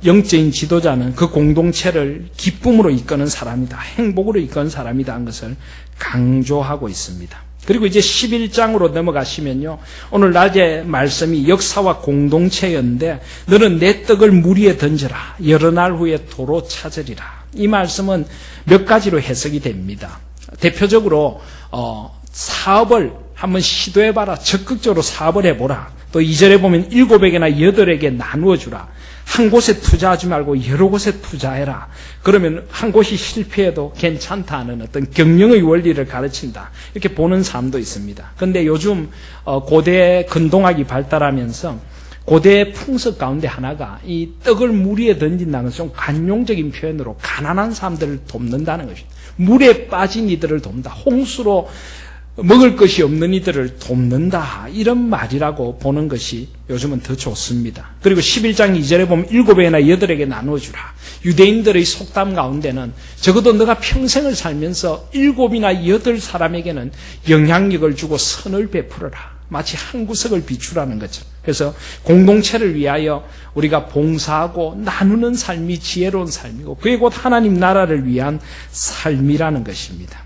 영적인 지도자는 그 공동체를 기쁨으로 이끄는 사람이다. 행복으로 이끄는 사람이다 하는 것을 강조하고 있습니다. 그리고 이제 11장으로 넘어가시면요. 오늘 낮에 말씀이 역사와 공동체였는데 너는 내 떡을 물 위에 던져라. 여러 날 후에 도로 찾으리라. 이 말씀은 몇 가지로 해석이 됩니다. 대표적으로 사업을 한번 시도해봐라. 적극적으로 사업을 해보라. 또 2절에 보면 7에게나 8에게 나누어 주라. 한 곳에 투자하지 말고 여러 곳에 투자해라. 그러면 한 곳이 실패해도 괜찮다는 어떤 경영의 원리를 가르친다. 이렇게 보는 사람도 있습니다. 그런데 요즘 고대 근동학이 발달하면서 고대 풍습 가운데 하나가 이 떡을 물 위에 던진다는 것은 좀 관용적인 표현으로 가난한 사람들을 돕는다는 것입니다. 물에 빠진 이들을 돕는다. 홍수로 먹을 것이 없는 이들을 돕는다. 이런 말이라고 보는 것이 요즘은 더 좋습니다. 그리고 11장 2절에 보면 7에게나 8에게 나눠주라. 유대인들의 속담 가운데는 적어도 너가 평생을 살면서 7이나 8사람에게는 영향력을 주고 선을 베풀어라. 마치 한 구석을 비추라는 거죠. 그래서 공동체를 위하여 우리가 봉사하고 나누는 삶이 지혜로운 삶이고 그게 곧 하나님 나라를 위한 삶이라는 것입니다.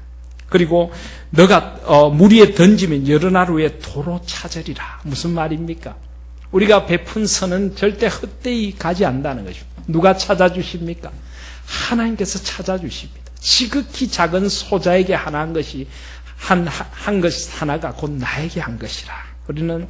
그리고 너가 물 위에 던지면 여러 날 후에 도로 찾으리라. 무슨 말입니까? 우리가 베푼 선은 절대 헛되이 가지 않는다는 것입니다. 누가 찾아주십니까? 하나님께서 찾아주십니다. 지극히 작은 소자에게 하나 한 것이 한 것 하나가 곧 나에게 한 것이라. 우리는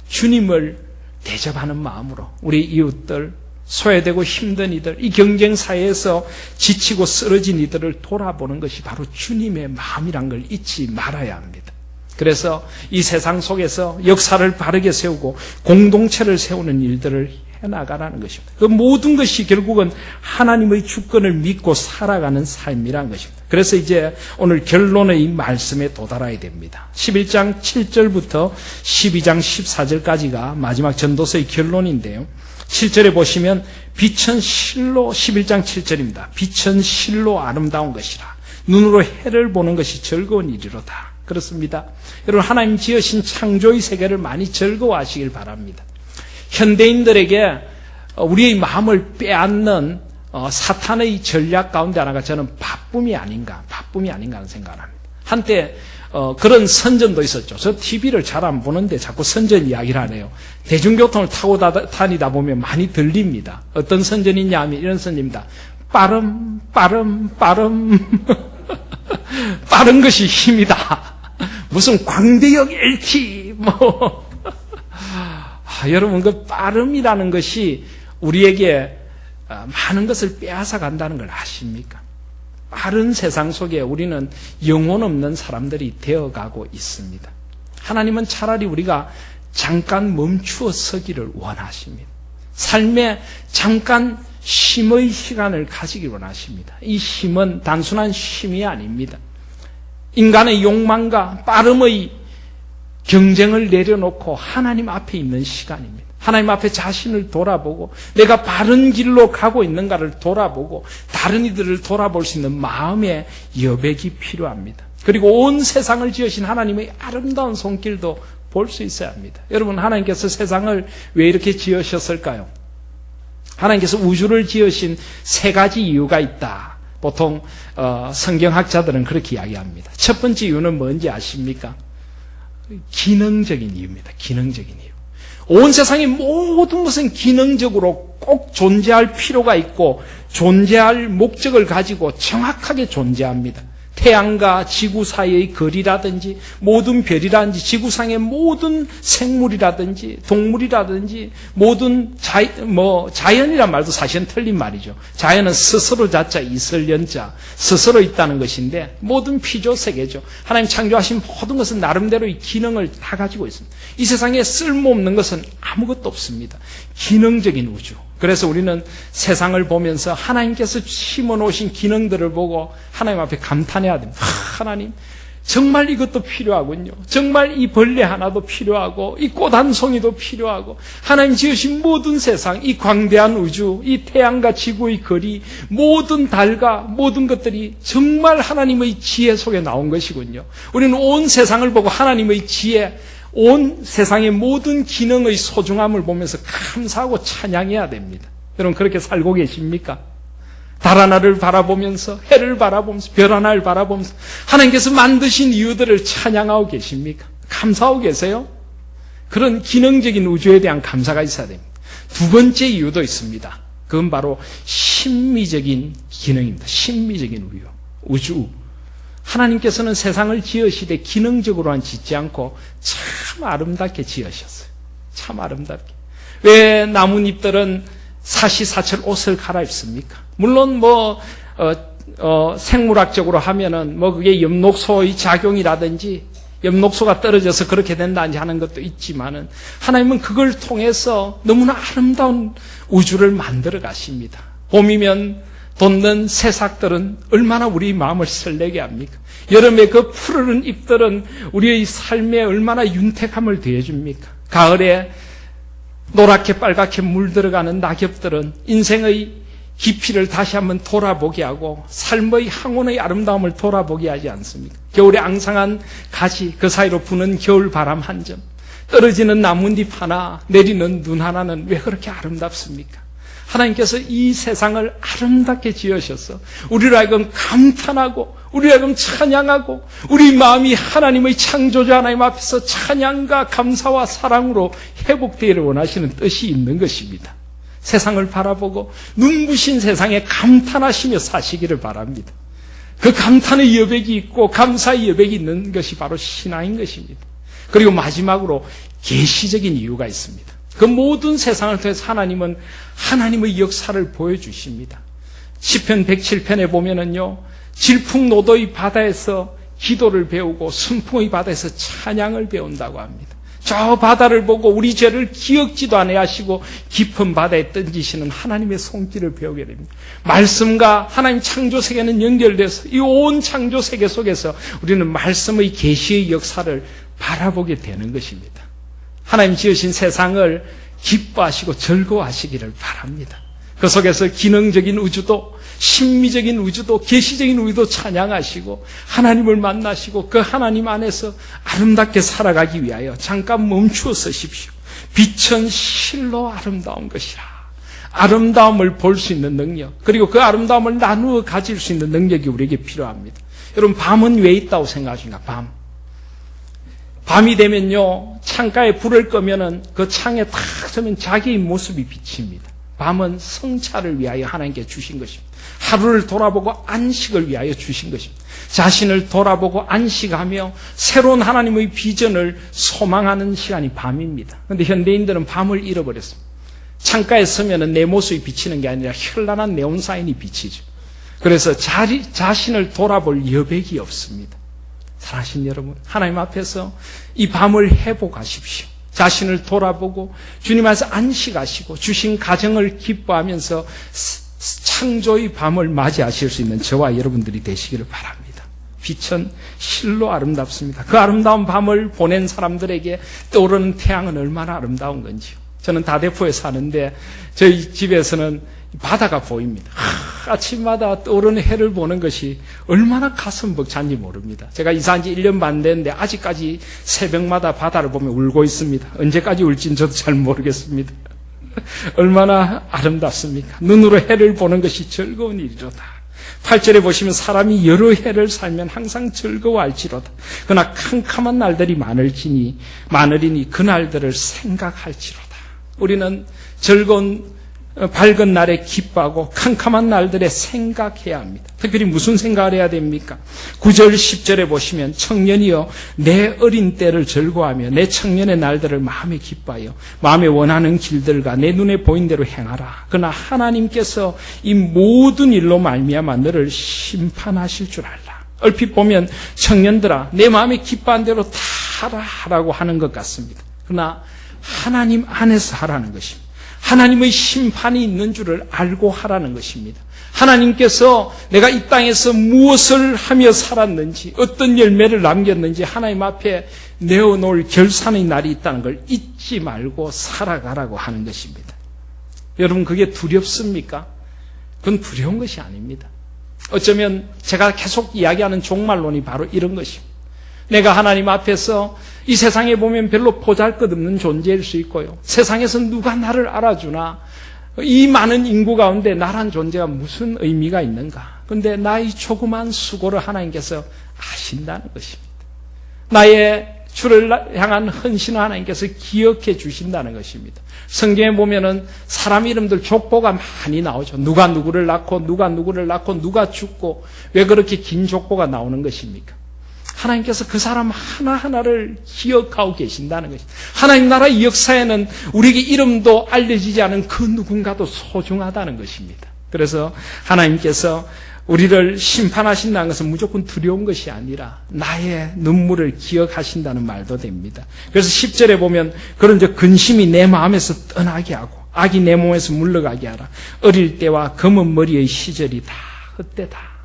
주님을 대접하는 마음으로 우리 이웃들, 소외되고 힘든 이들, 이 경쟁 사회에서 지치고 쓰러진 이들을 돌아보는 것이 바로 주님의 마음이란 걸 잊지 말아야 합니다. 그래서 이 세상 속에서 역사를 바르게 세우고 공동체를 세우는 일들을 해나가라는 것입니다. 그 모든 것이 결국은 하나님의 주권을 믿고 살아가는 삶이란 것입니다. 그래서 이제 오늘 결론의 말씀에 도달해야 됩니다. 11장 7절부터 12장 14절까지가 마지막 전도서의 결론인데요. 7절에 보시면 빛은 실로 11장 7절입니다. 빛은 실로 아름다운 것이라. 눈으로 해를 보는 것이 즐거운 일이로다. 그렇습니다. 여러분 하나님 지으신 창조의 세계를 많이 즐거워하시길 바랍니다. 현대인들에게 우리의 마음을 빼앗는 사탄의 전략 가운데 하나가 저는 바쁨이 아닌가 하는 생각을 합니다. 한때 그런 선전도 있었죠. 저 TV를 잘 안 보는데 자꾸 선전 이야기를 하네요. 대중교통을 타고 다니다 보면 많이 들립니다. 어떤 선전이 있냐 하면 이런 선전입니다. 빠름 빠른 것이 힘이다. 무슨 광대역 LT 여러분, 그 빠름이라는 것이 우리에게 많은 것을 빼앗아 간다는 걸 아십니까? 빠른 세상 속에 우리는 영혼 없는 사람들이 되어가고 있습니다. 하나님은 차라리 우리가 잠깐 멈추어 서기를 원하십니다. 삶에 잠깐 쉼의 시간을 가지기를 원하십니다. 이 쉼은 단순한 쉼이 아닙니다. 인간의 욕망과 빠름의 경쟁을 내려놓고 하나님 앞에 있는 시간입니다. 하나님 앞에 자신을 돌아보고 내가 바른 길로 가고 있는가를 돌아보고 다른 이들을 돌아볼 수 있는 마음의 여백이 필요합니다. 그리고 온 세상을 지으신 하나님의 아름다운 손길도 볼 수 있어야 합니다. 여러분, 하나님께서 세상을 왜 이렇게 지으셨을까요? 하나님께서 우주를 지으신 세 가지 이유가 있다. 보통 성경학자들은 그렇게 이야기합니다. 첫 번째 이유는 뭔지 아십니까? 기능적인 이유입니다. 기능적인 이유. 온 세상의 모든 것은 기능적으로 꼭 존재할 필요가 있고 존재할 목적을 가지고 정확하게 존재합니다. 태양과 지구 사이의 거리라든지 모든 별이라든지 지구상의 모든 생물이라든지 동물이라든지 모든 자연이란 말도 사실은 틀린 말이죠. 자연은 스스로 자자 있을 연자 스스로 있다는 것인데 모든 피조세계죠. 하나님 창조하신 모든 것은 나름대로의 기능을 다 가지고 있습니다. 이 세상에 쓸모없는 것은 아무것도 없습니다. 기능적인 우주. 그래서 우리는 세상을 보면서 하나님께서 심어놓으신 기능들을 보고 하나님 앞에 감탄해야 됩니다. 하나님, 정말 이것도 필요하군요. 정말 이 벌레 하나도 필요하고 이 꽃 한 송이도 필요하고 하나님 지으신 모든 세상, 이 광대한 우주, 이 태양과 지구의 거리, 모든 달과 모든 것들이 정말 하나님의 지혜 속에 나온 것이군요. 우리는 온 세상을 보고 하나님의 지혜, 온 세상의 모든 기능의 소중함을 보면서 감사하고 찬양해야 됩니다. 여러분, 그렇게 살고 계십니까? 달 하나를 바라보면서, 해를 바라보면서, 별 하나를 바라보면서 하나님께서 만드신 이유들을 찬양하고 계십니까? 감사하고 계세요? 그런 기능적인 우주에 대한 감사가 있어야 됩니다. 두 번째 이유도 있습니다. 그건 바로 심미적인 기능입니다. 심미적인 우주. 하나님께서는 세상을 지으시되 기능적으로만 짓지 않고 참 아름답게 지으셨어요. 참 아름답게. 왜 나뭇잎들은 사시사철 옷을 갈아입습니까? 물론 생물학적으로 하면은 그게 엽록소의 작용이라든지 엽록소가 떨어져서 그렇게 된다든지 하는 것도 있지만은 하나님은 그걸 통해서 너무나 아름다운 우주를 만들어 가십니다. 봄이면 돋는 새싹들은 얼마나 우리 마음을 설레게 합니까? 여름에 그 푸르른 잎들은 우리의 삶에 얼마나 윤택함을 더해줍니까? 가을에 노랗게 빨갛게 물들어가는 낙엽들은 인생의 깊이를 다시 한번 돌아보게 하고 삶의 항원의 아름다움을 돌아보게 하지 않습니까? 겨울에 앙상한 가지, 그 사이로 부는 겨울 바람 한 점, 떨어지는 나뭇잎 하나, 내리는 눈 하나는 왜 그렇게 아름답습니까? 하나님께서 이 세상을 아름답게 지으셔서 우리로 하여금 감탄하고 우리로 하여금 찬양하고 우리 마음이 하나님의 창조자 하나님 앞에서 찬양과 감사와 사랑으로 회복되기를 원하시는 뜻이 있는 것입니다. 세상을 바라보고 눈부신 세상에 감탄하시며 사시기를 바랍니다. 그 감탄의 여백이 있고 감사의 여백이 있는 것이 바로 신앙인 것입니다. 그리고 마지막으로 계시적인 이유가 있습니다. 그 모든 세상을 통해서 하나님은 하나님의 역사를 보여주십니다. 시편 107편에 보면은요, 질풍노도의 바다에서 기도를 배우고 순풍의 바다에서 찬양을 배운다고 합니다. 저 바다를 보고 우리 죄를 기억지도 아니하시고 깊은 바다에 던지시는 하나님의 손길을 배우게 됩니다. 말씀과 하나님 창조세계는 연결돼서 이 온 창조세계 속에서 우리는 말씀의 계시의 역사를 바라보게 되는 것입니다. 하나님 지으신 세상을 기뻐하시고 즐거워하시기를 바랍니다. 그 속에서 기능적인 우주도 심미적인 우주도 계시적인 우주도 찬양하시고 하나님을 만나시고 그 하나님 안에서 아름답게 살아가기 위하여 잠깐 멈추어 서십시오. 빛은 실로 아름다운 것이라. 아름다움을 볼 수 있는 능력, 그리고 그 아름다움을 나누어 가질 수 있는 능력이 우리에게 필요합니다. 여러분, 밤은 왜 있다고 생각하십니까? 밤이 되면요, 창가에 불을 끄면은 그 창에 탁 서면 자기의 모습이 비칩니다. 밤은 성찰을 위하여 하나님께 주신 것입니다. 하루를 돌아보고 안식을 위하여 주신 것입니다. 자신을 돌아보고 안식하며 새로운 하나님의 비전을 소망하는 시간이 밤입니다. 그런데 현대인들은 밤을 잃어버렸습니다. 창가에 서면은 내 모습이 비치는 게 아니라 현란한 네온사인이 비치죠. 그래서 자신을 돌아볼 여백이 없습니다. 사랑하신 여러분, 하나님 앞에서 이 밤을 회복하십시오. 자신을 돌아보고 주님 안에서 안식하시고 주신 가정을 기뻐하면서 창조의 밤을 맞이하실 수 있는 저와 여러분들이 되시기를 바랍니다. 빛은 실로 아름답습니다. 그 아름다운 밤을 보낸 사람들에게 떠오르는 태양은 얼마나 아름다운 건지요. 저는 다대포에 사는데 저희 집에서는 바다가 보입니다. 아침마다 떠오르는 해를 보는 것이 얼마나 가슴 벅찬지 모릅니다. 제가 이사한 지 1년 반 됐는데 아직까지 새벽마다 바다를 보며 울고 있습니다. 언제까지 울지는 저도 잘 모르겠습니다. 얼마나 아름답습니까? 눈으로 해를 보는 것이 즐거운 일이로다. 8절에 보시면 사람이 여러 해를 살면 항상 즐거워할지로다. 그러나 캄캄한 날들이 많으리니 그 날들을 생각할지로다. 우리는 즐거운 밝은 날에 기뻐하고 캄캄한 날들에 생각해야 합니다. 특별히 무슨 생각을 해야 됩니까? 9절 10절에 보시면 청년이여 내 어린 때를 즐거워하며 내 청년의 날들을 마음에 기뻐하여 마음에 원하는 길들과 내 눈에 보인 대로 행하라. 그러나 하나님께서 이 모든 일로 말미암아 너를 심판하실 줄 알라. 얼핏 보면 청년들아 내 마음에 기뻐한 대로 다 하라라고 하는 것 같습니다. 그러나 하나님 안에서 하라는 것입니다. 하나님의 심판이 있는 줄을 알고 하라는 것입니다. 하나님께서 내가 이 땅에서 무엇을 하며 살았는지, 어떤 열매를 남겼는지 하나님 앞에 내어놓을 결산의 날이 있다는 걸 잊지 말고 살아가라고 하는 것입니다. 여러분, 그게 두렵습니까? 그건 두려운 것이 아닙니다. 어쩌면 제가 계속 이야기하는 종말론이 바로 이런 것입니다. 내가 하나님 앞에서 이 세상에 보면 별로 보잘것없는 존재일 수 있고요. 세상에서 누가 나를 알아주나, 이 많은 인구 가운데 나란 존재가 무슨 의미가 있는가. 그런데 나의 조그만 수고를 하나님께서 아신다는 것입니다. 나의 주를 향한 헌신을 하나님께서 기억해 주신다는 것입니다. 성경에 보면은 사람 이름들 족보가 많이 나오죠. 누가 누구를 낳고 누가 누구를 낳고 누가 죽고, 왜 그렇게 긴 족보가 나오는 것입니까? 하나님께서 그 사람 하나하나를 기억하고 계신다는 것입니다. 하나님 나라의 역사에는 우리에게 이름도 알려지지 않은 그 누군가도 소중하다는 것입니다. 그래서 하나님께서 우리를 심판하신다는 것은 무조건 두려운 것이 아니라 나의 눈물을 기억하신다는 말도 됩니다. 그래서 10절에 보면 그런 근심이 내 마음에서 떠나게 하고 악이 내 몸에서 물러가게 하라. 어릴 때와 검은 머리의 시절이 다 헛되다.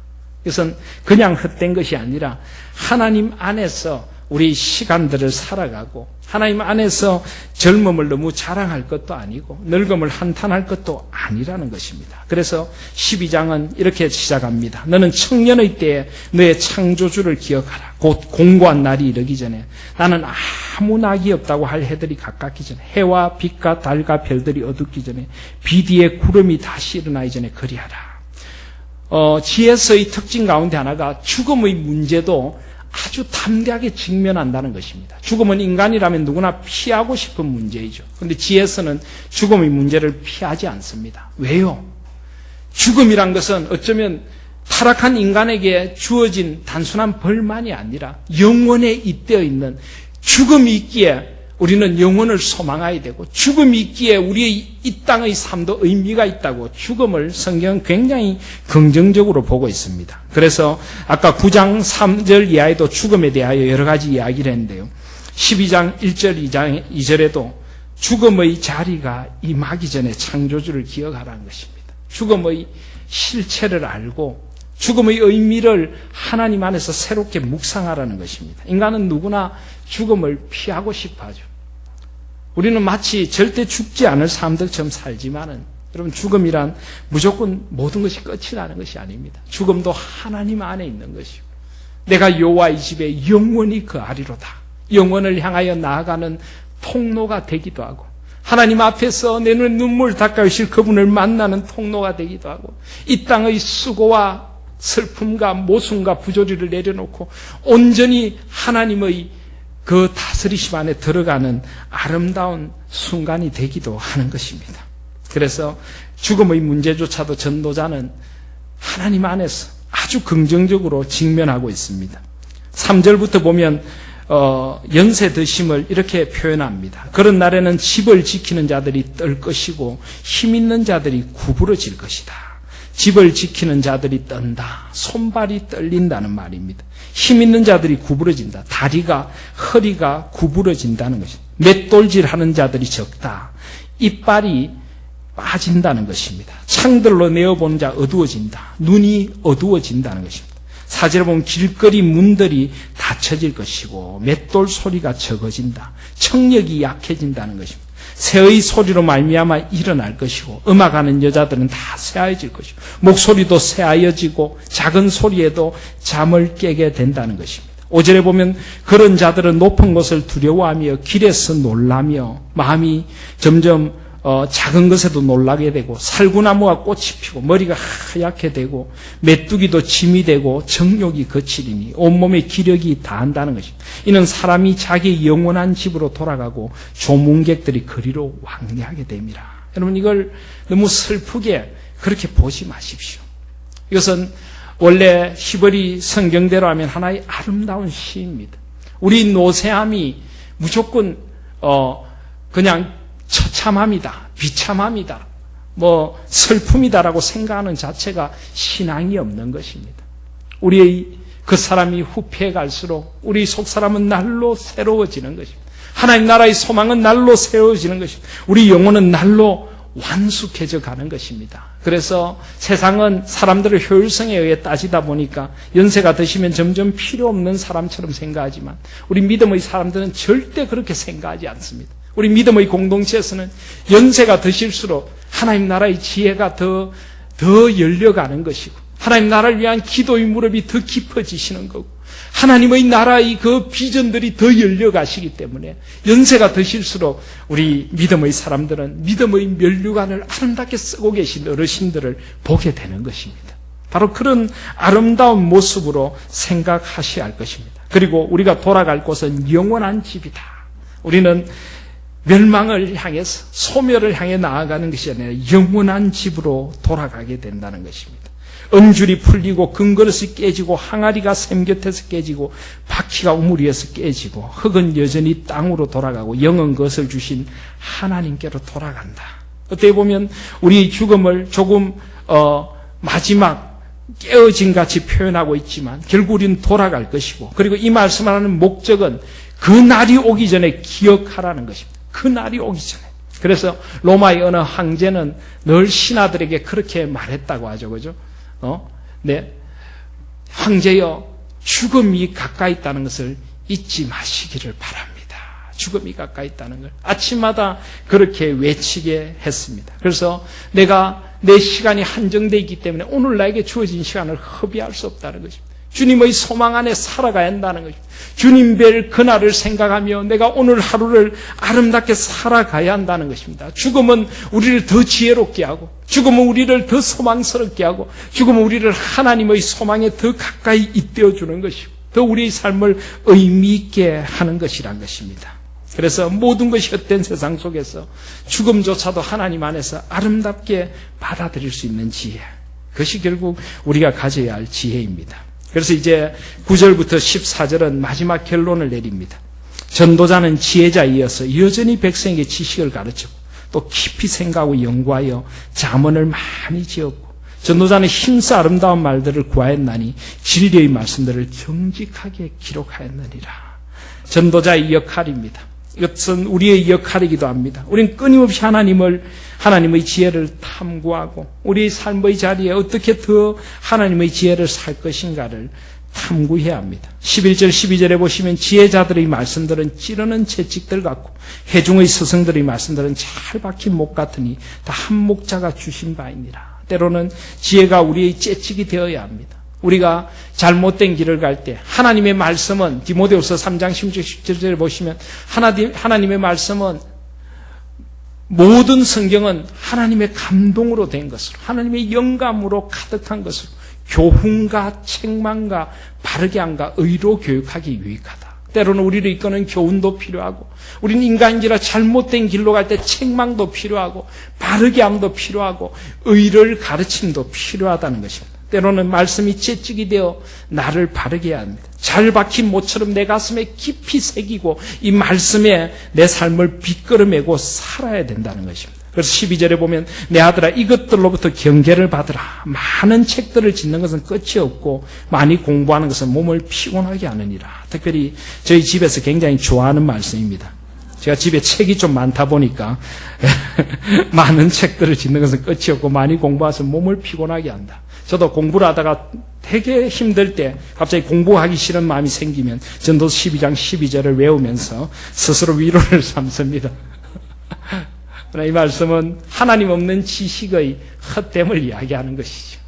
이것은 그냥 헛된 것이 아니라 하나님 안에서 우리 시간들을 살아가고 하나님 안에서 젊음을 너무 자랑할 것도 아니고 늙음을 한탄할 것도 아니라는 것입니다. 그래서 12장은 이렇게 시작합니다. 너는 청년의 때에 너의 창조주를 기억하라. 곧 공고한 날이 이르기 전에 나는 아무 낙이 없다고 할 해들이 가깝기 전에 해와 빛과 달과 별들이 어둡기 전에 비 뒤에 구름이 다시 일어나기 전에 그리하라. 지혜서의 특징 가운데 하나가 죽음의 문제도 아주 담대하게 직면한다는 것입니다. 죽음은 인간이라면 누구나 피하고 싶은 문제이죠. 그런데 지혜서는 죽음의 문제를 피하지 않습니다. 왜요? 죽음이란 것은 어쩌면 타락한 인간에게 주어진 단순한 벌만이 아니라 영원에 잇대어 있는, 죽음이 있기에 우리는 영혼을 소망해야 되고 죽음이 있기에 우리의 이 땅의 삶도 의미가 있다고 죽음을 성경은 굉장히 긍정적으로 보고 있습니다. 그래서 아까 9장 3절 이하에도 죽음에 대하여 여러 가지 이야기를 했는데요. 12장 1절 2장 2절에도 죽음의 자리가 임하기 전에 창조주를 기억하라는 것입니다. 죽음의 실체를 알고 죽음의 의미를 하나님 안에서 새롭게 묵상하라는 것입니다. 인간은 누구나 죽음을 피하고 싶어 하죠. 우리는 마치 절대 죽지 않을 사람들처럼 살지만은 여러분, 죽음이란 무조건 모든 것이 끝이 나는 것이 아닙니다. 죽음도 하나님 안에 있는 것이고 내가 여호와의 집에 영원히 거하리로다. 영원을 향하여 나아가는 통로가 되기도 하고 하나님 앞에서 내 눈에 눈물 닦아주실 그분을 만나는 통로가 되기도 하고, 이 땅의 수고와 슬픔과 모순과 부조리를 내려놓고 온전히 하나님의 그 다스리심 안에 들어가는 아름다운 순간이 되기도 하는 것입니다. 그래서 죽음의 문제조차도 전도자는 하나님 안에서 아주 긍정적으로 직면하고 있습니다. 3절부터 보면 연세 드심을 이렇게 표현합니다. 그런 날에는 집을 지키는 자들이 떨 것이고 힘 있는 자들이 구부러질 것이다. 집을 지키는 자들이 떤다. 손발이 떨린다는 말입니다. 힘 있는 자들이 구부러진다. 다리가, 허리가 구부러진다는 것입니다. 맷돌질하는 자들이 적다. 이빨이 빠진다는 것입니다. 창들로 내어보는 자 어두워진다. 눈이 어두워진다는 것입니다. 4절에 보면 길거리 문들이 닫혀질 것이고 맷돌 소리가 적어진다. 청력이 약해진다는 것입니다. 새의 소리로 말미암아 일어날 것이고 음악하는 여자들은 다 새하얘질 것이고 목소리도 새하얘지고 작은 소리에도 잠을 깨게 된다는 것입니다. 5절에 보면 그런 자들은 높은 것을 두려워하며 길에서 놀라며 마음이 점점 작은 것에도 놀라게 되고 살구나무가 꽃이 피고 머리가 하얗게 되고 메뚜기도 짐이 되고 정욕이 거칠이니 온몸에 기력이 다한다는 것입니다. 이는 사람이 자기 영원한 집으로 돌아가고 조문객들이 그리로 왕래하게 됩니다. 여러분 이걸 너무 슬프게 그렇게 보지 마십시오. 이것은 원래 히브리 성경대로 하면 하나의 아름다운 시입니다. 우리 노쇠함이 무조건 그냥 처참함이다, 비참함이다, 슬픔이다라고 생각하는 자체가 신앙이 없는 것입니다. 우리의 그 사람이 후패해 갈수록 우리 속 사람은 날로 새로워지는 것입니다. 하나님 나라의 소망은 날로 새로워지는 것입니다. 우리 영혼은 날로 완숙해져 가는 것입니다. 그래서 세상은 사람들의 효율성에 의해 따지다 보니까 연세가 드시면 점점 필요 없는 사람처럼 생각하지만 우리 믿음의 사람들은 절대 그렇게 생각하지 않습니다. 우리 믿음의 공동체에서는 연세가 드실수록 하나님 나라의 지혜가 더 열려가는 것이고 하나님 나라를 위한 기도의 무릎이 더 깊어지시는 거고 하나님의 나라의 그 비전들이 더 열려가시기 때문에 연세가 드실수록 우리 믿음의 사람들은 믿음의 면류관을 아름답게 쓰고 계신 어르신들을 보게 되는 것입니다. 바로 그런 아름다운 모습으로 생각하셔야 할 것입니다. 그리고 우리가 돌아갈 곳은 영원한 집이다. 우리는 멸망을 향해서 소멸을 향해 나아가는 것이 아니라 영원한 집으로 돌아가게 된다는 것입니다. 은줄이 풀리고 금그릇이 깨지고 항아리가 샘 곁에서 깨지고 바퀴가 우물 위에서 깨지고 흙은 여전히 땅으로 돌아가고 영은 그것을 주신 하나님께로 돌아간다. 어떻게 보면 우리 죽음을 조금 마지막 깨어진 같이 표현하고 있지만 결국 우리는 돌아갈 것이고 그리고 이 말씀하는 목적은 그 날이 오기 전에 기억하라는 것입니다. 그 날이 오기 전에. 그래서 로마의 어느 황제는 늘 신하들에게 그렇게 말했다고 하죠. 그죠? 네. 황제여, 죽음이 가까이 있다는 것을 잊지 마시기를 바랍니다. 죽음이 가까이 있다는 걸 아침마다 그렇게 외치게 했습니다. 그래서 내가 내 시간이 한정되어 있기 때문에 오늘 나에게 주어진 시간을 허비할 수 없다는 것입니다. 주님의 소망 안에 살아가야 한다는 것입니다. 주님 뵐 그날을 생각하며 내가 오늘 하루를 아름답게 살아가야 한다는 것입니다. 죽음은 우리를 더 지혜롭게 하고 죽음은 우리를 더 소망스럽게 하고 죽음은 우리를 하나님의 소망에 더 가까이 잇대어주는 것이고 더 우리의 삶을 의미 있게 하는 것이란 것입니다. 그래서 모든 것이 헛된 세상 속에서 죽음조차도 하나님 안에서 아름답게 받아들일 수 있는 지혜, 그것이 결국 우리가 가져야 할 지혜입니다. 그래서 이제 9절부터 14절은 마지막 결론을 내립니다. 전도자는 지혜자에 이어서 여전히 백성에게 지식을 가르치고 또 깊이 생각하고 연구하여 잠언을 많이 지었고 전도자는 힘써 아름다운 말들을 구하였나니 진리의 말씀들을 정직하게 기록하였느니라. 전도자의 역할입니다. 이것은 우리의 역할이기도 합니다. 우리는 끊임없이 하나님의 지혜를 탐구하고 우리의 삶의 자리에 어떻게 더 하나님의 지혜를 살 것인가를 탐구해야 합니다. 11절 12절에 보시면 지혜자들의 말씀들은 찌르는 채찍들 같고 해중의 스승들의 말씀들은 잘 박힌 목 같으니 다 한 목자가 주신 바이니라. 때로는 지혜가 우리의 채찍이 되어야 합니다. 우리가 잘못된 길을 갈 때 하나님의 말씀은 디모데후서 3장 16, 17절에 보시면 하나님의 말씀은 모든 성경은 하나님의 감동으로 된 것으로, 하나님의 영감으로 가득한 것으로 교훈과 책망과 바르게 함과 의로 교육하기 유익하다. 때로는 우리를 이끄는 교훈도 필요하고, 우리는 인간이라 잘못된 길로 갈 때 책망도 필요하고, 바르게 함도 필요하고, 의를 가르침도 필요하다는 것입니다. 때로는 말씀이 채찍이 되어 나를 바르게 해야 합니다. 잘 박힌 못처럼 내 가슴에 깊이 새기고 이 말씀에 내 삶을 비끄러매고 살아야 된다는 것입니다. 그래서 12절에 보면 내 아들아 이것들로부터 경계를 받으라. 많은 책들을 짓는 것은 끝이 없고 많이 공부하는 것은 몸을 피곤하게 하느니라. 특별히 저희 집에서 굉장히 좋아하는 말씀입니다. 제가 집에 책이 좀 많다 보니까 많은 책들을 짓는 것은 끝이 없고 많이 공부해서 몸을 피곤하게 한다. 저도 공부를 하다가 되게 힘들 때 갑자기 공부하기 싫은 마음이 생기면 전도서 12장 12절을 외우면서 스스로 위로를 삼습니다. 이 말씀은 하나님 없는 지식의 헛됨을 이야기하는 것이죠.